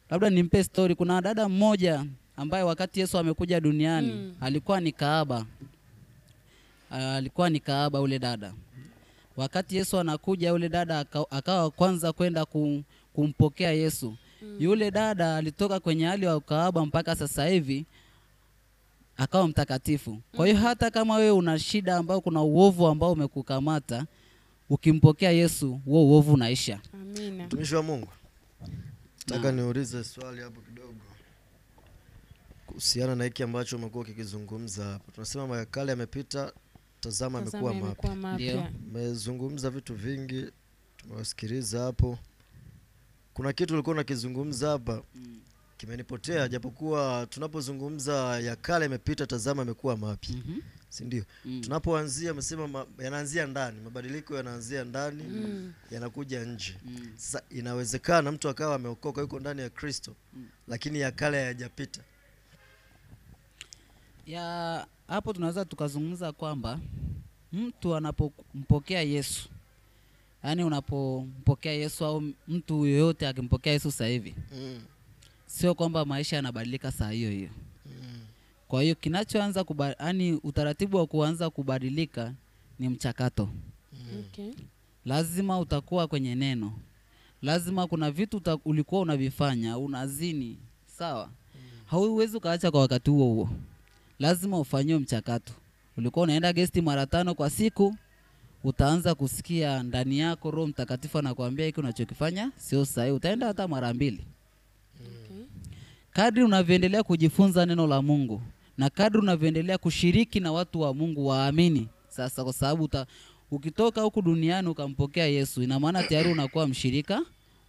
labda nimpe story, kuna dada mmoja ambaye wakati Yesu amekuja duniani alikuwa ni kahaba. Alikuwa ni kahaba ule dada. Wakati Yesu anakuja, ule dada akawa kwanza kwenda kumpokea Yesu. Yule dada alitoka kwenye hali ya kahaba mpaka sasa hivi akawa mtakatifu. Kwa hiyo hata kama wewe una shida ambao kuna uovu ambao umekukamata, ukimpokea Yesu, huo uovu unaisha. Amina. Mtumishi wa Mungu, nataka niulize swali hapo kidogo kuhusiana na hiki ambacho umekuwa ukikizungumza hapo. Tunasema makale yamepita, tazama yamekuwa mapya. Umezungumza vitu vingi, tumewasikiliza hapo. Kuna kitu ulikuwa unakizungumza hapa kimenipotea, japokuwa tunapozungumza ya kale yamepita, tazama yamekuwa mapya. Si ndio? Tunapoanzia msema yanaanzia ndani, mabadiliko yanaanzia ndani, yanakuja nje. Sasa inawezekana mtu akawa ameokoka yuko ndani ya Kristo, lakini ya kale hayajapita. Ya hapo tunaweza tukazungumza kwamba mtu anapompokea Yesu, yani unapompokea Yesu au mtu yoyote akimpokea Yesu sasa hivi, sio kwamba maisha yanabadilika saa hiyo hiyo. Kwa hiyo kinachoanza yani utaratibu wa kuanza kubadilika ni mchakato. Lazima utakuwa kwenye neno. lazima kuna vitu ulikuwa unavifanya, unazini, sawa? Hauwezi ukaacha kwa wakati huo huo, lazima ufanyie mchakato. Ulikuwa unaenda gesti mara 5 kwa siku, utaanza kusikia ndani yako Roho Mtakatifu anakuambia hiki unachokifanya sio sahihi, utaenda hata mara 2. Kadri unavyoendelea kujifunza neno la Mungu na kadri unavyoendelea kushiriki na watu wa Mungu waamini sasa, kwa sababu ukitoka huku duniani ukampokea Yesu, ina maana tayari unakuwa mshirika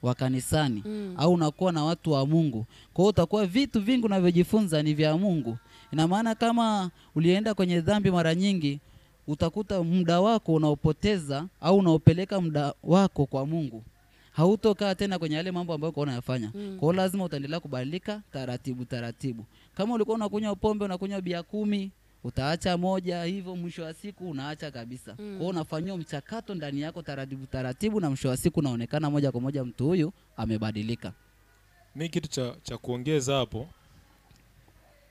wa kanisani au unakuwa na watu wa Mungu. Kwa hiyo utakuwa vitu vingi unavyojifunza ni vya Mungu. Ina maana kama ulienda kwenye dhambi mara nyingi, utakuta muda wako unaopoteza au unaopeleka muda wako kwa Mungu, hautokaa tena kwenye yale mambo ambayo unaona yafanya. Kwa hiyo lazima utaendelea kubadilika taratibu taratibu. Kama ulikuwa unakunywa pombe, unakunywa bia 10, utaacha moja, hivyo mwisho wa siku unaacha kabisa. Kwa hiyo unafanywa mchakato ndani yako taratibu taratibu, na mwisho wa siku unaonekana moja kwa moja mtu huyu amebadilika. Mimi kitu cha kuongeza hapo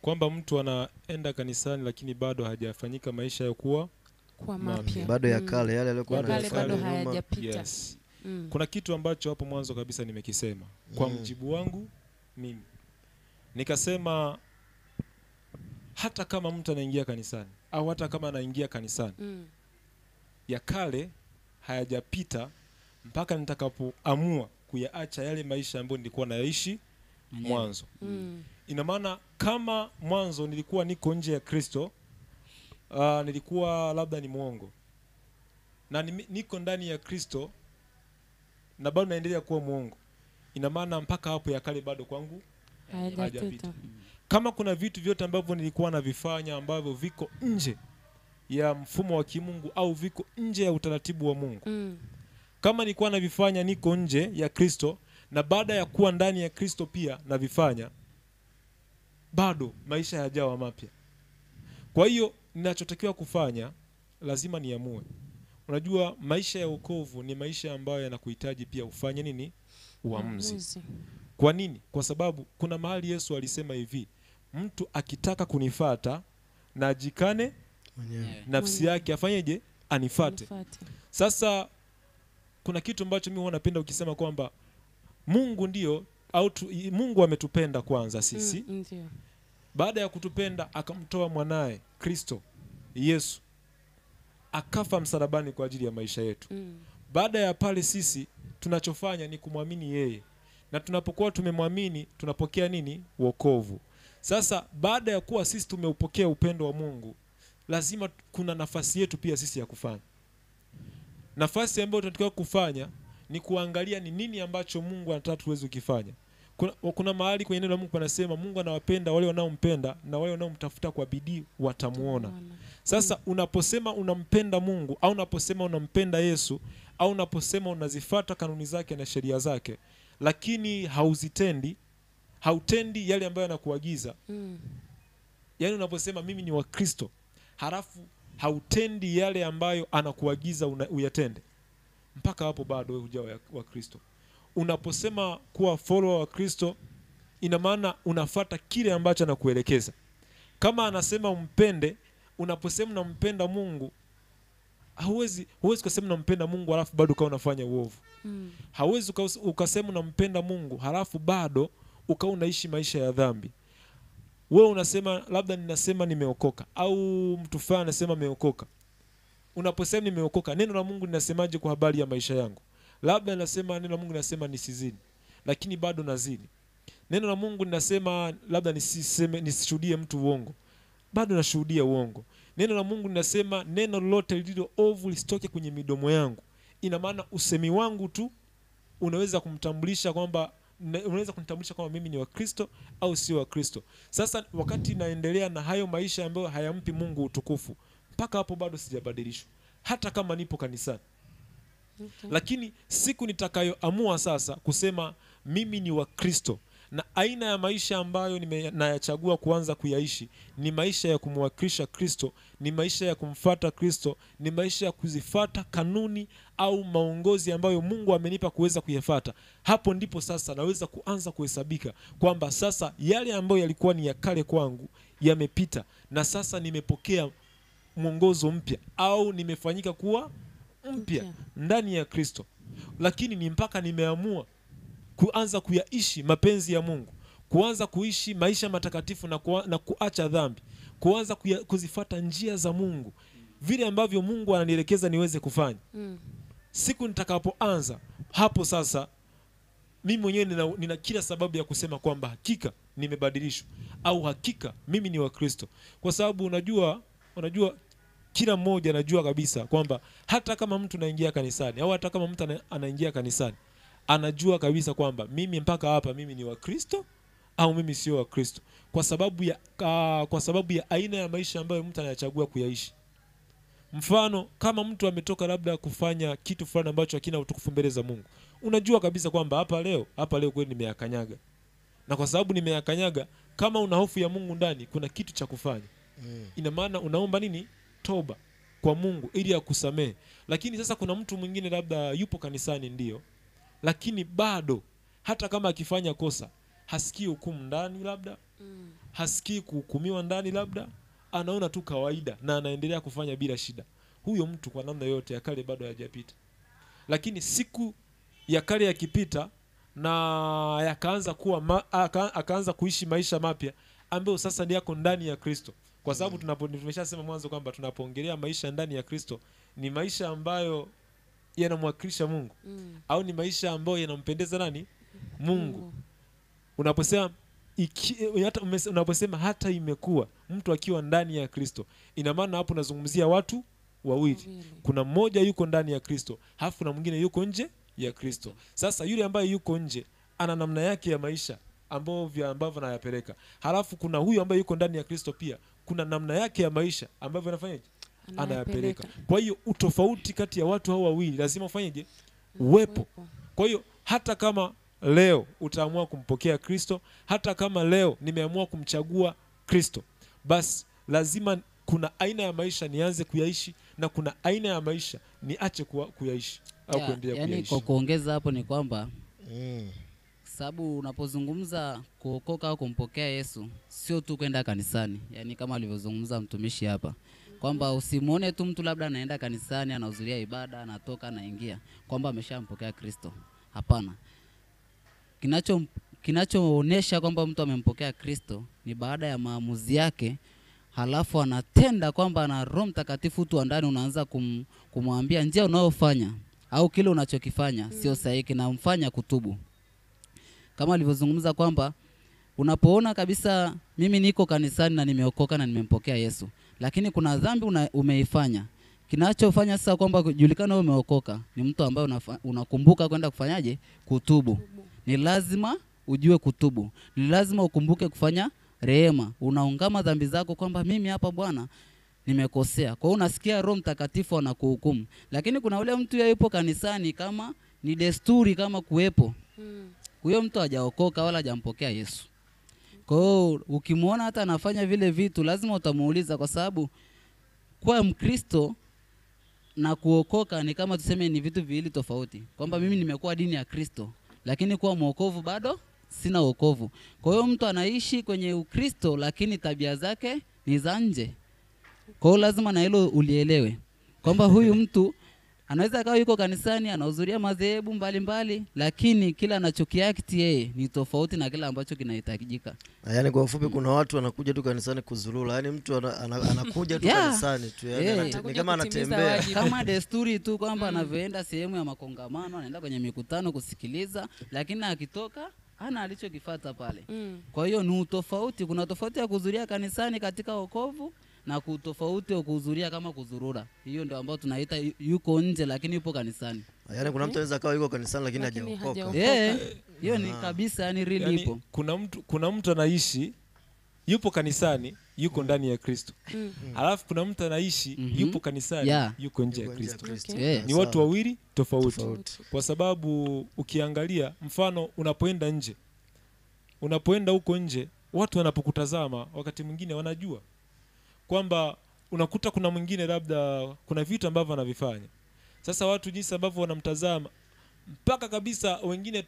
kwamba mtu anaenda kanisani lakini bado hajafanyika maisha ya kuwa mapya, bado ya kale yale yalikuwa bado hayajapita. Yes. Kuna kitu ambacho hapo mwanzo kabisa nimekisema kwa mjibu wangu mimi. Nikasema hata kama mtu anaingia kanisani au hata kama anaingia kanisani, ya kale hayajapita mpaka nitakapoamua kuyaacha yale maisha ambayo nilikuwa naishi mwanzo. Ina maana kama mwanzo nilikuwa niko nje ya Kristo, nilikuwa labda ni muongo, na niko ndani ya Kristo na bado naendelea kuwa muongo, ina maana mpaka hapo ya kale bado kwangu hayajapita. Kama kuna vitu vyote ambavyo nilikuwa navifanya ambavyo viko nje ya mfumo wa kimungu au viko nje ya utaratibu wa Mungu, kama nilikuwa navifanya niko nje ya Kristo, na baada ya kuwa ndani ya Kristo pia navifanya, bado maisha hayajawa mapya. Kwa hiyo ninachotakiwa kufanya lazima niamue. Unajua maisha ya wokovu ni maisha ambayo yanakuhitaji pia ufanye nini? Uamuzi. Kwa nini? Kwa sababu kuna mahali Yesu alisema hivi, mtu akitaka kunifata na ajikane nafsi yake, afanyeje? Anifate. Sasa kuna kitu ambacho mimi huwa napenda ukisema kwamba Mungu ndio Mungu ametupenda kwanza sisi. Baada ya kutupenda akamtoa mwanae Kristo Yesu akafa msalabani kwa ajili ya maisha yetu. Baada ya pale sisi tunachofanya ni kumwamini yeye, na tunapokuwa tumemwamini tunapokea nini? Wokovu. Sasa baada ya kuwa sisi tumeupokea upendo wa Mungu, lazima kuna nafasi yetu pia sisi ya kufanya. Nafasi ambayo tunatakiwa kufanya ni kuangalia ni nini ambacho Mungu anataka tuweze kufanya. Kuna mahali kwenye neno la Mungu panasema Mungu anawapenda wale wanaompenda na wale wanaomtafuta kwa bidii watamuona. Sasa unaposema unampenda Mungu au unaposema unampenda Yesu au unaposema unazifuata kanuni zake na sheria zake, lakini hautendi yale ambayo anakuagiza. Yaani unaposema mimi ni wa Kristo, halafu hautendi yale ambayo anakuagiza uyatende, mpaka hapo bado wewe hujawa wa Kristo. Unaposema kuwa follower wa Kristo, ina maana unafuata kile ambacho anakuelekeza. Kama anasema umpende, unaposema unampenda Mungu, huwezi kusema unampenda Mungu halafu bado ukawa unafanya uovu. Hauwezi ukasema unampenda Mungu halafu bado ukawa unaishi maisha ya dhambi. Wewe unasema labda ninasema nimeokoka, au mtu fulani anasema ameokoka. Unaposema nimeokoka, neno la Mungu linasemaje kwa habari ya maisha yangu? Labda nasema neno la Mungu linasema nisizini, lakini bado nazini. Neno la Mungu linasema labda nisishuhudie mtu uongo, bado nashuhudia uongo. Neno la Mungu linasema neno lolote lililo ovu lisitoke kwenye midomo yangu. Ina maana usemi wangu tu unaweza kumtambulisha kwamba mimi ni wa Kristo au sio wa Kristo. Sasa wakati naendelea na hayo maisha ambayo hayampi Mungu utukufu, mpaka hapo bado sijabadilishwa, hata kama nipo kanisani. Lakini siku nitakayoamua sasa kusema mimi ni wa Kristo, na aina ya maisha ambayo nayachagua kuanza kuyaishi ni maisha ya kumwakilisha Kristo, ni maisha ya kumfuata Kristo, ni maisha ya kuzifuata kanuni au maongozi ambayo Mungu amenipa kuweza kuyafuata, hapo ndipo sasa naweza kuanza kuhesabika kwamba sasa yale ambayo yalikuwa ni ya kale kwangu yamepita, na sasa nimepokea mwongozo mpya au nimefanyika kuwa mpya ndani ya Kristo. Lakini ni mpaka nimeamua kuanza kuyaishi mapenzi ya Mungu, kuanza kuishi maisha matakatifu na kuacha dhambi, kuanza kuzifuata njia za Mungu vile ambavyo Mungu ananielekeza niweze kufanya. Siku nitakapoanza hapo sasa, mimi mwenyewe nina kila sababu ya kusema kwamba hakika nimebadilishwa, au hakika mimi ni wa Kristo. Kwa sababu unajua kila mmoja anajua kabisa kwamba hata kama mtu anaingia kanisani, au hata kama mtu anaingia kanisani, anajua kabisa kwamba mimi mpaka hapa mimi ni wa Kristo au mimi sio wa Kristo, kwa sababu ya aina ya maisha ambayo mtu anayachagua kuyaishi. Mfano, kama mtu ametoka labda kufanya kitu fulani ambacho hakina utukufu mbele za Mungu, unajua kabisa kwamba hapa leo kweli nimeyakanyaga. Na kwa sababu nimeyakanyaga, kama una hofu ya Mungu ndani, kuna kitu cha kufanya. Ina maana unaomba nini? Toba kwa Mungu ili akusamehe. Lakini sasa kuna mtu mwingine labda yupo kanisani ndio, lakini bado hata kama akifanya kosa hasikii hukumu ndani, labda hasikii kuhukumiwa ndani, labda anaona tu kawaida na anaendelea kufanya bila shida. Huyo mtu kwa namna yote ya kale bado hajapita. Lakini siku ya kale yakipita na yakaanza akaanza kuishi maisha mapya ambayo sasa ndio yako ndani ya Kristo. Kwa sababu tumeshasema mwanzo kwamba tunapoongelea maisha ndani ya Kristo ni maisha ambayo yanamwakilisha Mungu, au ni maisha ambayo yanampendeza nani? Mungu. Unaposema hata imekuwa mtu akiwa ndani ya Kristo, ina maana hapo nazungumzia watu wawili. Kuna mmoja yuko ndani ya Kristo, halafu na mwingine yuko nje ya Kristo. Sasa yule ambaye yuko nje ana namna yake ya maisha ambavyo anayapeleka. Halafu kuna huyu ambaye yuko ndani ya Kristo pia kuna namna yake ya maisha ambavyo anafanyaje? Anayapeleka. Kwa hiyo utofauti kati ya watu hao wawili lazima ufanyeje? Uwepo. Kwa hiyo hata kama leo utaamua kumpokea Kristo, hata kama leo nimeamua kumchagua Kristo, basi lazima kuna aina ya maisha nianze kuyaishi na kuna aina ya maisha niache kuyaishi au kuendelea kuyaishi. Yani kwa kuongeza hapo ni kwamba sababu unapozungumza kuokoka au kumpokea Yesu sio tu kwenda kanisani. Yani kama alivyozungumza mtumishi hapa kwamba usimuone tu mtu labda anaenda kanisani, anahudhuria ibada, anatoka, anaingia kwamba ameshampokea Kristo. Hapana. Kinachoonesha kwamba mtu amempokea Kristo ni baada ya maamuzi yake, halafu anatenda kwamba ana Roho Mtakatifu tu ndani, unaanza kumwambia njia unayofanya au kile unachokifanya sio sahihi na umfanya kutubu. Kama alivyozungumza kwamba unapoona kabisa mimi niko kanisani na nimeokoka na nimempokea Yesu, lakini kuna dhambi umeifanya, kinachofanya sasa kwamba kujulikana wewe umeokoka ni mtu ambaye unakumbuka kwenda kufanyaje? Kutubu. Ni lazima ujue kutubu. Ni lazima ukumbuke kufanya rehema. Unaungama dhambi zako kwamba mimi hapa Bwana nimekosea. Kwa hiyo unasikia Roho Mtakatifu anakuhukumu. Lakini kuna ule mtu yupo kanisani kama ni desturi kama kuwepo. Huyo mtu hajaokoka wala hajampokea Yesu. Kwa hiyo ukimuona hata anafanya vile vitu lazima utamuuliza, kwa sababu kwa Mkristo na kuokoka ni kama tuseme ni vitu viwili tofauti. Kwamba mimi nimekuwa dini ya Kristo, lakini kuwa mwokovu bado sina wokovu. Kwa hiyo mtu anaishi kwenye Ukristo lakini tabia zake ni za nje. Kwa hiyo lazima na hilo ulielewe. Kwamba huyu mtu anaweza akawa yuko kanisani, anahudhuria madhehebu mbalimbali, lakini kila anachokiakti yeye ni tofauti na kila ambacho kinahitajika. Yaani kwa ufupi kuna watu wanakuja tu kanisani kuzurura. Yaani mtu anakuja tu kanisani tu, yaani ni kama anatembea. Kama desturi tu kwamba anavyoenda sehemu ya makongamano, anaenda kwenye mikutano kusikiliza, lakini akitoka hana alichokifuata pale. Kwa hiyo ni utofauti. Kuna tofauti ya kuhudhuria kanisani katika wokovu na kutofauti wa kuhudhuria kama kuzurura. Hiyo ndio ambayo tunaita yuko nje lakini yupo kanisani. Yaani kuna mtu anaweza kawa yuko kanisani lakini hajaokoka. Hiyo ni kabisa, ni real yani, ipo. Kuna mtu anaishi yupo kanisani yuko ndani ya Kristo. Alafu kuna mtu anaishi yupo kanisani yuko nje ya Kristo. Ni watu wawili tofauti. Kwa sababu ukiangalia mfano unapoenda nje, unapoenda huko nje, watu wanapokutazama wakati mwingine wanajua kwamba unakuta kuna mwingine labda kuna vitu ambavyo anavifanya. Sasa watu jinsi ambavyo wanamtazama mpaka kabisa wengine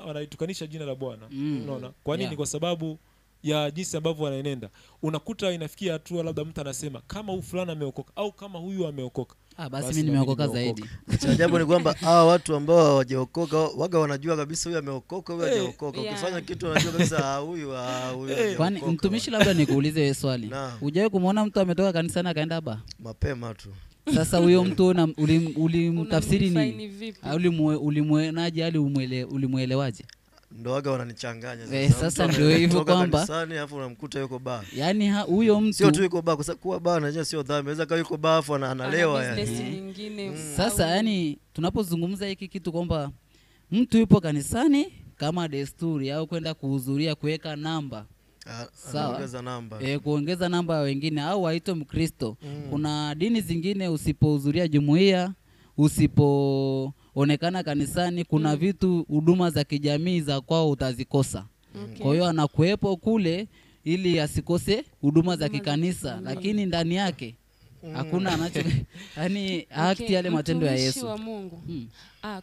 wanaitukanisha jina la Bwana. Unaona? Kwa nini? Kwa sababu ya jinsi ambavyo wanaenenda. Unakuta inafikia hatua labda mtu anasema kama huyu fulani ameokoka au kama huyu ameokoka, basi basi mimi na nimeokoka mimi zaidi. Cha ajabu ni kwamba hawa watu ambao hawajaokoka waga wanajua kabisa huyu ameokoka, huyu hajaokoka. Yeah. Ukifanya kitu wanajua kabisa huyu hajaokoka. Kwani mtumishi, labda nikuulize wewe swali. Naam. Hujawahi kumuona mtu ametoka kanisani akaenda ba? Mapema tu. Sasa huyo mtu ulimtafsiri Unamdefine ni vipi? ulimwenaje hali ulimuelewaje? Ndo waga wananichanganya Sasa Mtu ndio hivyo ametoka kwamba kanisani alafu unamkuta yuko baa. yani huyo mtu Sio tu yuko baa, kwa sababu kuwa baa najua sio dhambi. Anaweza kawa yuko baa afu analewa Ana business yani. nyingine. sasa au- yani tunapozungumza hiki kitu kwamba mtu yupo kanisani kama desturi au kwenda kuhudhuria kuweka namba Sawa. Anaongeza namba. kuongeza namba ya wengine au waitwe Mkristo. Kuna dini zingine usipohudhuria jumuiya, usipoonekana kanisani, kuna vitu huduma za kijamii za kwao utazikosa. Okay. Kwa hiyo anakuepo kule ili asikose huduma za za kikanisa, kijamii. lakini ndani yake hakuna anacho yani akti Okay, yale matendo ya mtumishi Yesu. wa Mungu. Mm.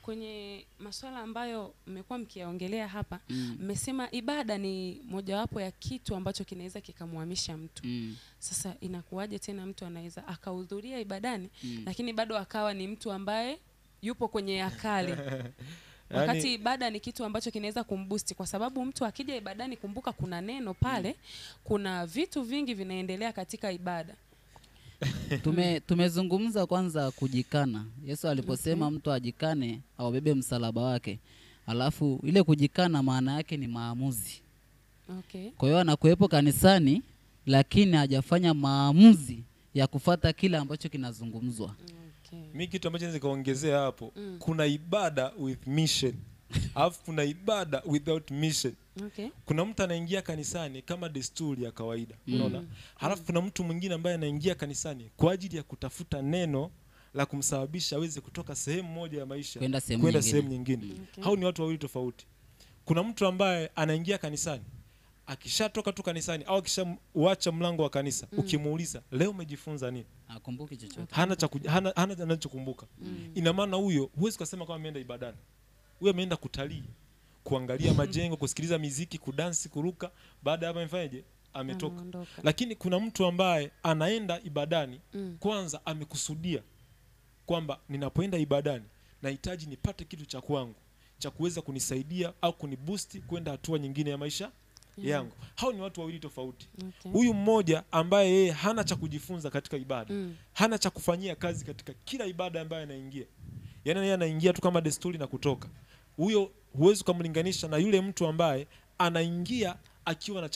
Kwenye masuala ambayo mmekuwa mkiyaongelea hapa, Mm. mmesema ibada ni mojawapo ya kitu ambacho kinaweza kikamhamisha mtu. Mm. Sasa inakuwaje tena mtu anaweza akahudhuria ibadani Mm. lakini bado akawa ni mtu ambaye yupo kwenye akali Yaani- wakati ibada ni kitu ambacho kinaweza kumbusti, kwa sababu mtu akija ibadani, kumbuka kuna neno pale, kuna vitu vingi vinaendelea katika ibada. Tumezungumza kwanza kujikana. Yesu aliposema mtu ajikane aubebe msalaba wake, alafu ile kujikana maana yake ni maamuzi. Okay. Kwa hiyo anakuwepo kanisani lakini hajafanya maamuzi ya kufata kile ambacho kinazungumzwa. Okay. Mi kitu ambacho naweza kaongezea hapo, kuna ibada with mission alafu kuna ibada without mission. Okay. Kuna mtu anaingia kanisani kama desturi ya kawaida, unaona. Halafu kuna mtu mwingine ambaye anaingia kanisani kwa ajili ya kutafuta neno la kumsababisha aweze kutoka sehemu moja ya maisha Kwenda sehemu kwenda nyingine. sehemu nyingine. Okay. Hao ni watu wawili tofauti. Kuna mtu ambaye anaingia kanisani, akishatoka tu kanisani au akishauacha mlango wa kanisa, ukimuuliza leo umejifunza nini, Hakumbuki chochote. hana anachokumbuka. Ina maana huyo huwezi kusema kama ameenda ibadani. Huyo ameenda kutalii, kuangalia majengo, kusikiliza miziki, kudansi, kuruka. Baada ya hapo amefanyaje? Ametoka. Anaondoka. Lakini kuna mtu ambaye anaenda ibadani, kwanza amekusudia kwamba ninapoenda ibadani nahitaji nipate kitu cha kwangu cha kuweza kunisaidia au kuniboost kwenda hatua nyingine ya maisha yangu. Hao ni watu wawili tofauti. Okay. Huyu mmoja ambaye yeye hana cha kujifunza katika ibada, hana cha kufanyia kazi katika kila ibada ambayo anaingia, yaani yeye anaingia tu kama desturi na kutoka. Huyo huwezi kumlinganisha na yule mtu ambaye anaingia akiwa na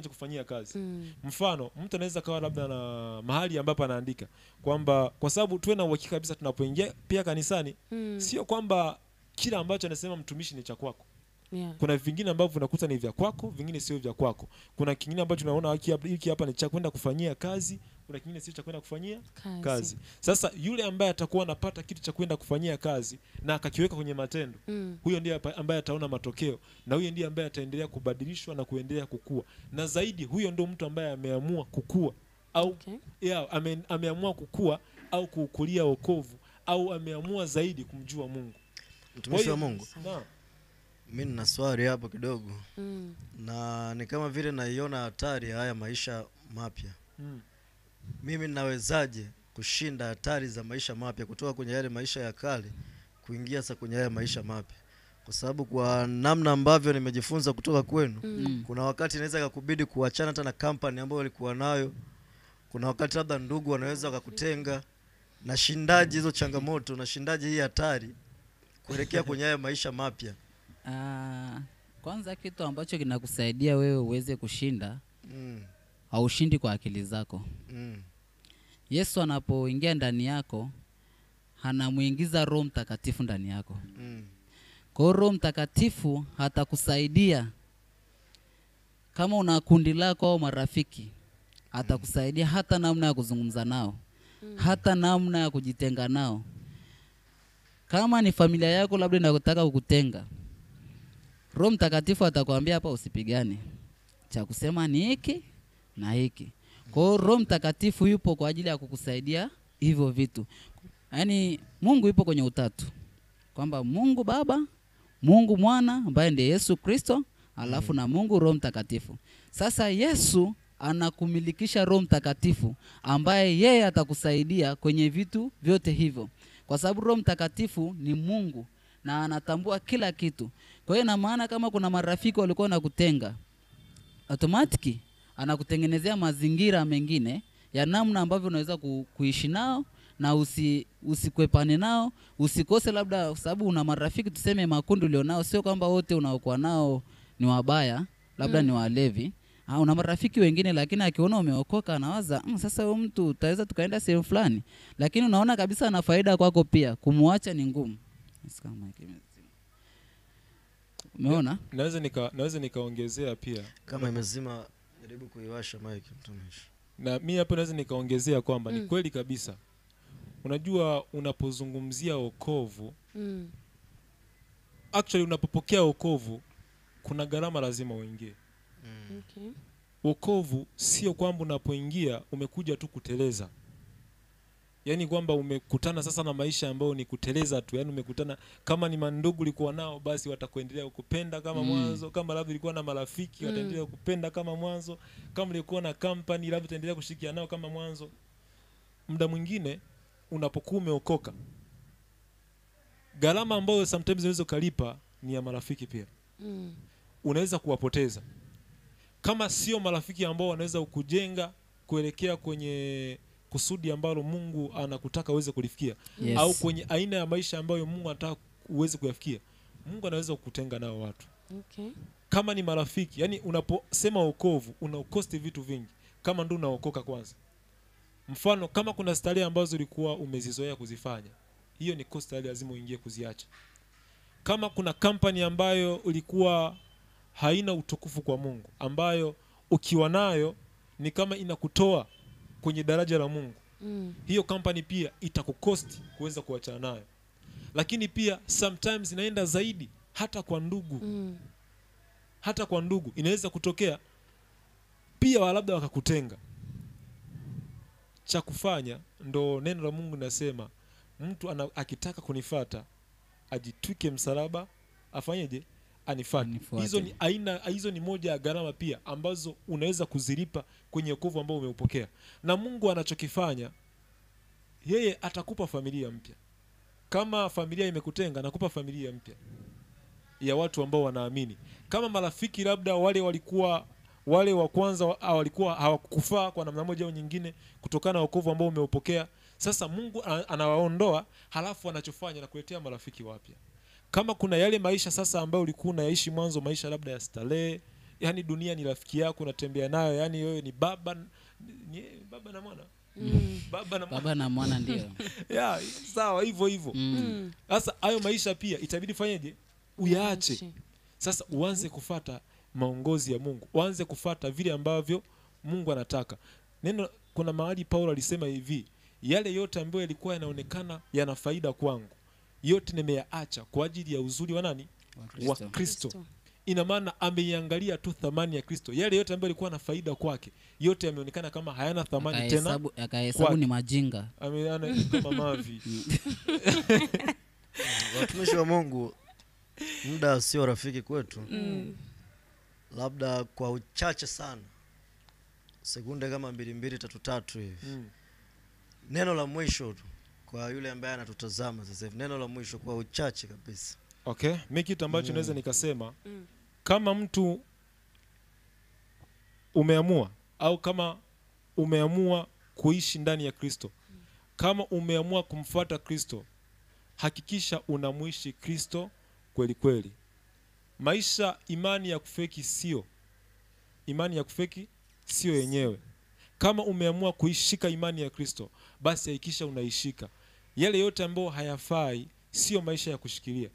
cha kufanyia kazi. Mfano, mtu anaweza kawa labda na mahali ambapo anaandika kwamba, kwa sababu tuwe na uhakika kabisa tunapoingia pia kanisani, sio kwamba kila ambacho anasema mtumishi ni cha kwako. Yeah. Kuna vingine ambavyo unakuta ni vya kwako, vingine sio vya kwako. Kuna kingine ambacho tunaona hiki hapa ni cha kwenda kufanyia kazi, kuna kingine sio cha kwenda kufanyia kazi. Sasa yule ambaye atakuwa anapata kitu cha kwenda kufanyia kazi na akakiweka kwenye matendo, huyo ndiye ambaye ataona matokeo, na huyo ndiye ambaye ataendelea kubadilishwa na kuendelea kukua. Na zaidi, huyo ndio mtu ambaye ameamua kukua au Okay. ameamua kukua au kukulia wokovu au ameamua zaidi kumjua Mungu. Mtumishi wa Mungu, Naam. mimi nina swali hapo kidogo. Na ni kama vile naiona hatari ya haya maisha mapya. Mimi ninawezaje kushinda hatari za maisha mapya, kutoka kwenye yale maisha ya kale kuingia sasa kwenye haya maisha mapya? Kwa sababu kwa namna ambavyo nimejifunza kutoka kwenu, kuna wakati inaweza kukubidi kuachana hata na company ambayo ulikuwa nayo. Kuna wakati labda ndugu wanaweza wakakutenga. Na shindaji hizo changamoto, na shindaji hii hatari kuelekea kwenye haya maisha mapya? Kwanza kitu ambacho kinakusaidia wewe uweze kushinda, haushindi kwa akili zako. Yesu anapoingia ndani yako, anamuingiza Roho Mtakatifu ndani yako. Kwa hiyo Roho Mtakatifu hatakusaidia kama una kundi lako au marafiki, atakusaidia hata namna ya kuzungumza nao, hata namna ya kujitenga nao. Kama ni familia yako labda inakutaka kukutenga, Roho Mtakatifu atakwambia hapa usipigane, cha kusema ni hiki na hiki. Kwa hiyo Roho Mtakatifu yupo kwa ajili ya kukusaidia hivyo vitu. Yaani Mungu yupo kwenye utatu, kwamba Mungu Baba, Mungu Mwana ambaye ndiye Yesu Kristo, alafu na Mungu Roho Mtakatifu. Sasa Yesu anakumilikisha Roho Mtakatifu ambaye yeye atakusaidia kwenye vitu vyote hivyo, kwa sababu Roho Mtakatifu ni Mungu na anatambua kila kitu. Kwa hiyo na maana kama kuna marafiki walikuwa wanakutenga, automatic anakutengenezea mazingira mengine ya namna ambavyo unaweza kuishi nao na usikwepane nao, usikose labda, sababu una marafiki tuseme makundi ulionao, sio kwamba wote unaokuwa nao ni wabaya, labda ni walevi. Una marafiki wengine lakini akiona umeokoka anawaza sasa huyo mtu utaweza tukaenda sehemu fulani, lakini unaona kabisa ana faida kwako pia, kumuacha ni ngumu. Umeona? Naweza nikaongezea pia, kama imezima jaribu kuiwasha mic mtumishi. Na mimi hapo naweza nikaongezea kwamba ni kweli kabisa. Unajua unapozungumzia wokovu, actually unapopokea wokovu kuna gharama lazima uingie. Okay. Wokovu sio kwamba unapoingia umekuja tu kuteleza. Yaani kwamba umekutana sasa na maisha ambayo ni kuteleza tu. Yaani umekutana kama ni mandugu ulikuwa nao basi watakuendelea kukupenda kama mwanzo, kama labda ulikuwa na marafiki wataendelea kukupenda kama mwanzo, kama ulikuwa na company labda utaendelea kushirikiana nao kama mwanzo. Muda mwingine unapokuwa umeokoka, gharama ambayo sometimes unaweza kulipa ni ya marafiki pia. Unaweza kuwapoteza. Kama sio marafiki ambao wanaweza kukujenga kuelekea kwenye kusudi ambalo Mungu anakutaka uweze kulifikia, au kwenye aina ya maisha ambayo Mungu anataka uweze kuyafikia, Mungu anaweza kukutenga nao watu. Okay. Kama ni marafiki, yani unaposema wokovu unakosti vitu vingi. Kama ndio unaokoka kwanza, mfano kama kuna starehe ambazo ulikuwa umezizoea kuzifanya, hiyo ni cost lazima uingie kuziacha. Kama kuna company ambayo ulikuwa haina utukufu kwa Mungu, ambayo ukiwa nayo ni kama inakutoa kwenye daraja la Mungu, hiyo company pia itakukosti kuweza kuachana nayo. Lakini pia sometimes inaenda zaidi hata kwa ndugu. Hata kwa ndugu inaweza kutokea pia labda wakakutenga. Cha kufanya ndo neno la Mungu linasema mtu akitaka kunifuata ajitwike msalaba, afanyeje? Anifuate. Hizo ni moja ya gharama pia ambazo unaweza kuzilipa kwenye wokovu ambao umeupokea. Na Mungu anachokifanya, yeye atakupa familia mpya. Kama familia imekutenga, anakupa familia mpya ya watu ambao wanaamini. Kama marafiki labda wale wa kwanza walikuwa hawakufaa kwa namna moja au nyingine kutokana na wokovu ambao umeupokea, sasa Mungu anawaondoa, halafu anachofanya na kuletea marafiki wapya. Kama kuna yale maisha sasa ambayo ulikuwa unaishi mwanzo, maisha labda ya starehe, yani dunia ni rafiki yako unatembea nayo, yani wewe ni baba na mwana. Baba na mwana ndio. Sawa hivyo. Sasa hayo maisha pia itabidi fanyeje? Uyaache. Sasa uanze kufuata maongozi ya Mungu. Uanze kufuata vile ambavyo Mungu anataka. Kuna mahali Paulo alisema hivi, yale yote ambayo yalikuwa yanaonekana yana faida kwangu, yote nimeyaacha kwa ajili ya uzuri wa nani? Wa Kristo. Ina maana ameiangalia tu thamani ya Kristo. Yale yote ambayo yalikuwa na faida kwake, yote yameonekana kama hayana thamani tena. Akahesabu ni majinga. Ameana kama mavi. Watumishi wa Mungu, muda sio rafiki kwetu. Labda kwa uchache sana, sekunde kama 2-3 hivi. Neno la mwisho tu kwa yule ambaye anatutazama sasa hivi, neno la mwisho kwa uchache kabisa. Okay, mimi kitu ambacho naweza nikasema, kama mtu umeamua au kama umeamua kuishi ndani ya Kristo, kama umeamua kumfuata Kristo, hakikisha unamuishi Kristo kweli kweli. Imani ya kufeki sio yenyewe. Kama umeamua kuishika imani ya Kristo, basi hakikisha unaishika. Yale yote ambayo hayafai sio maisha ya kushikilia.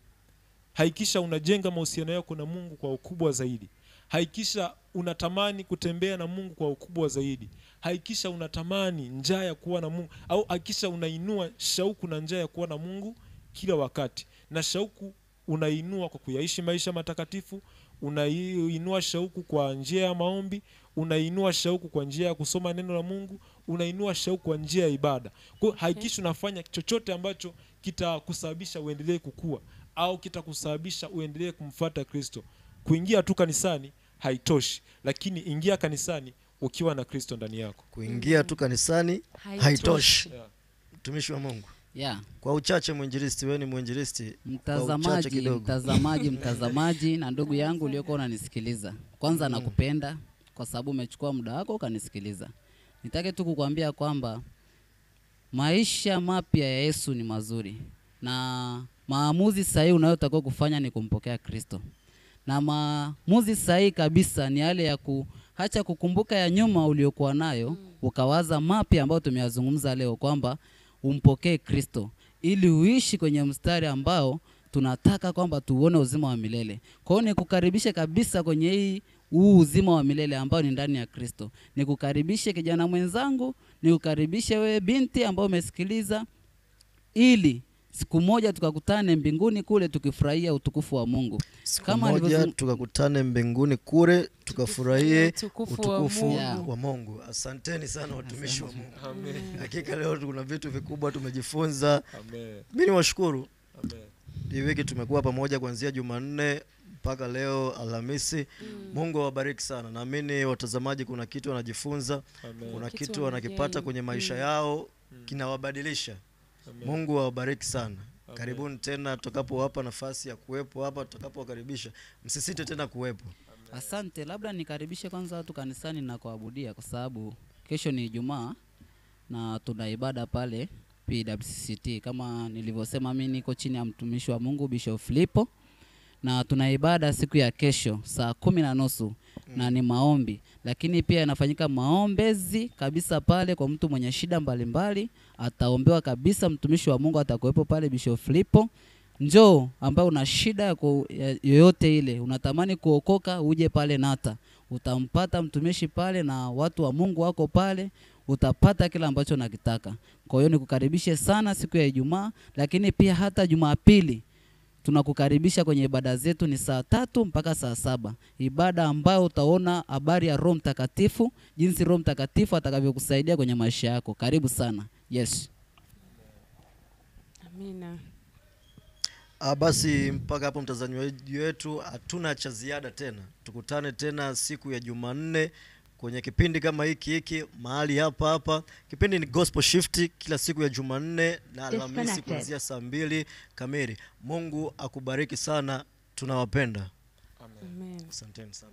Hakikisha unajenga mahusiano yako na Mungu kwa ukubwa zaidi. Hakikisha unatamani kutembea na Mungu kwa ukubwa zaidi. Hakikisha unatamani njaa ya kuwa na Mungu, au hakikisha unainua shauku na njaa ya kuwa na Mungu kila wakati. Na shauku unainua kwa kuyaishi maisha matakatifu, unainua shauku kwa njia ya maombi, unainua shauku kwa njia ya kusoma neno la Mungu, unainua shauku kwa njia ya ibada. Kwa hakikisha unafanya chochote ambacho kitakusababisha uendelee kukua, au kitakusababisha uendelee kumfuata Kristo. Kuingia tu kanisani haitoshi, lakini ingia kanisani ukiwa na Kristo ndani yako. Kuingia tu kanisani haitoshi. Mtumishi wa Mungu. Yeah. Kwa uchache mwinjilisti, wewe ni mwinjilisti. Mtazamaji na ndugu yangu uliokuwa unanisikiliza. Kwanza nakupenda kwa sababu umechukua muda wako ukanisikiliza. Nitake tu kukuambia kwamba maisha mapya ya Yesu ni mazuri. Na maamuzi sahihi unayotakiwa kufanya ni kumpokea Kristo. Na maamuzi sahihi kabisa ni yale ya kuacha kukumbuka ya nyuma uliokuwa nayo, ukawaza mapya ambayo tumeyazungumza leo kwamba umpokee Kristo ili uishi kwenye mstari ambao tunataka kwamba tuone uzima wa milele. Kwa hiyo nikukaribishe kabisa kwenye huu uzima wa milele ambao ni ndani ya Kristo. Nikukaribishe kijana mwenzangu, nikukaribishe wewe binti ambao umesikiliza, ili siku moja tukakutane mbinguni kule tukifurahia utukufu wa Mungu. Kama moja tukakutane mbinguni kule tukafurahie utukufu wa Mungu. Asanteni sana watumishi wa Mungu. Amen. Hakika leo kuna vitu vikubwa tumejifunza. Amen. Mimi niwashukuru. Amen. Hii wiki tumekuwa pamoja kuanzia Jumanne mpaka leo Alhamisi. Mungu awabariki sana. Naamini watazamaji kuna kitu wanajifunza. Amen. Kuna kitu wanakipata kwenye maisha yao kinawabadilisha. Amen. Mungu awabariki sana. Amen. Karibuni tena tutakapowapa nafasi ya kuwepo hapa, tutakapowakaribisha. Msisite tena kuwepo. Amen. Asante, labda nikaribishe kwanza watu kanisani na kuabudia kwa sababu kesho ni Ijumaa na tuna ibada pale PWCT. Kama nilivyosema mimi niko chini ya mtumishi wa Mungu Bishop Filipo na tuna ibada siku ya kesho saa 10:30 na ni maombi, lakini pia yanafanyika maombezi kabisa pale kwa mtu mwenye shida mbalimbali, ataombewa kabisa. Mtumishi wa Mungu atakuwepo pale Bishop Filipo. Njoo ambao una shida yoyote ile, unatamani kuokoka, uje pale Nata. Utampata mtumishi pale na watu wa Mungu wako pale, utapata kila ambacho unakitaka. Kwa hiyo nikukaribishe sana siku ya Ijumaa, lakini pia hata Jumapili tunakukaribisha kwenye ibada zetu ni saa 3 mpaka saa 7. Ibada ambayo utaona habari ya Roho Mtakatifu, jinsi Roho Mtakatifu atakavyokusaidia kwenye maisha yako. Karibu sana. Yes. Amina. Basi mpaka hapo mtazamaji wetu, hatuna cha ziada tena. Tukutane tena siku ya Jumanne kwenye kipindi kama hiki mahali hapa. Kipindi ni Gospel Shift kila siku ya Jumanne na Alhamisi kuanzia saa 2 kamili. Mungu akubariki sana. Tunawapenda. Amen. Asanteni sana.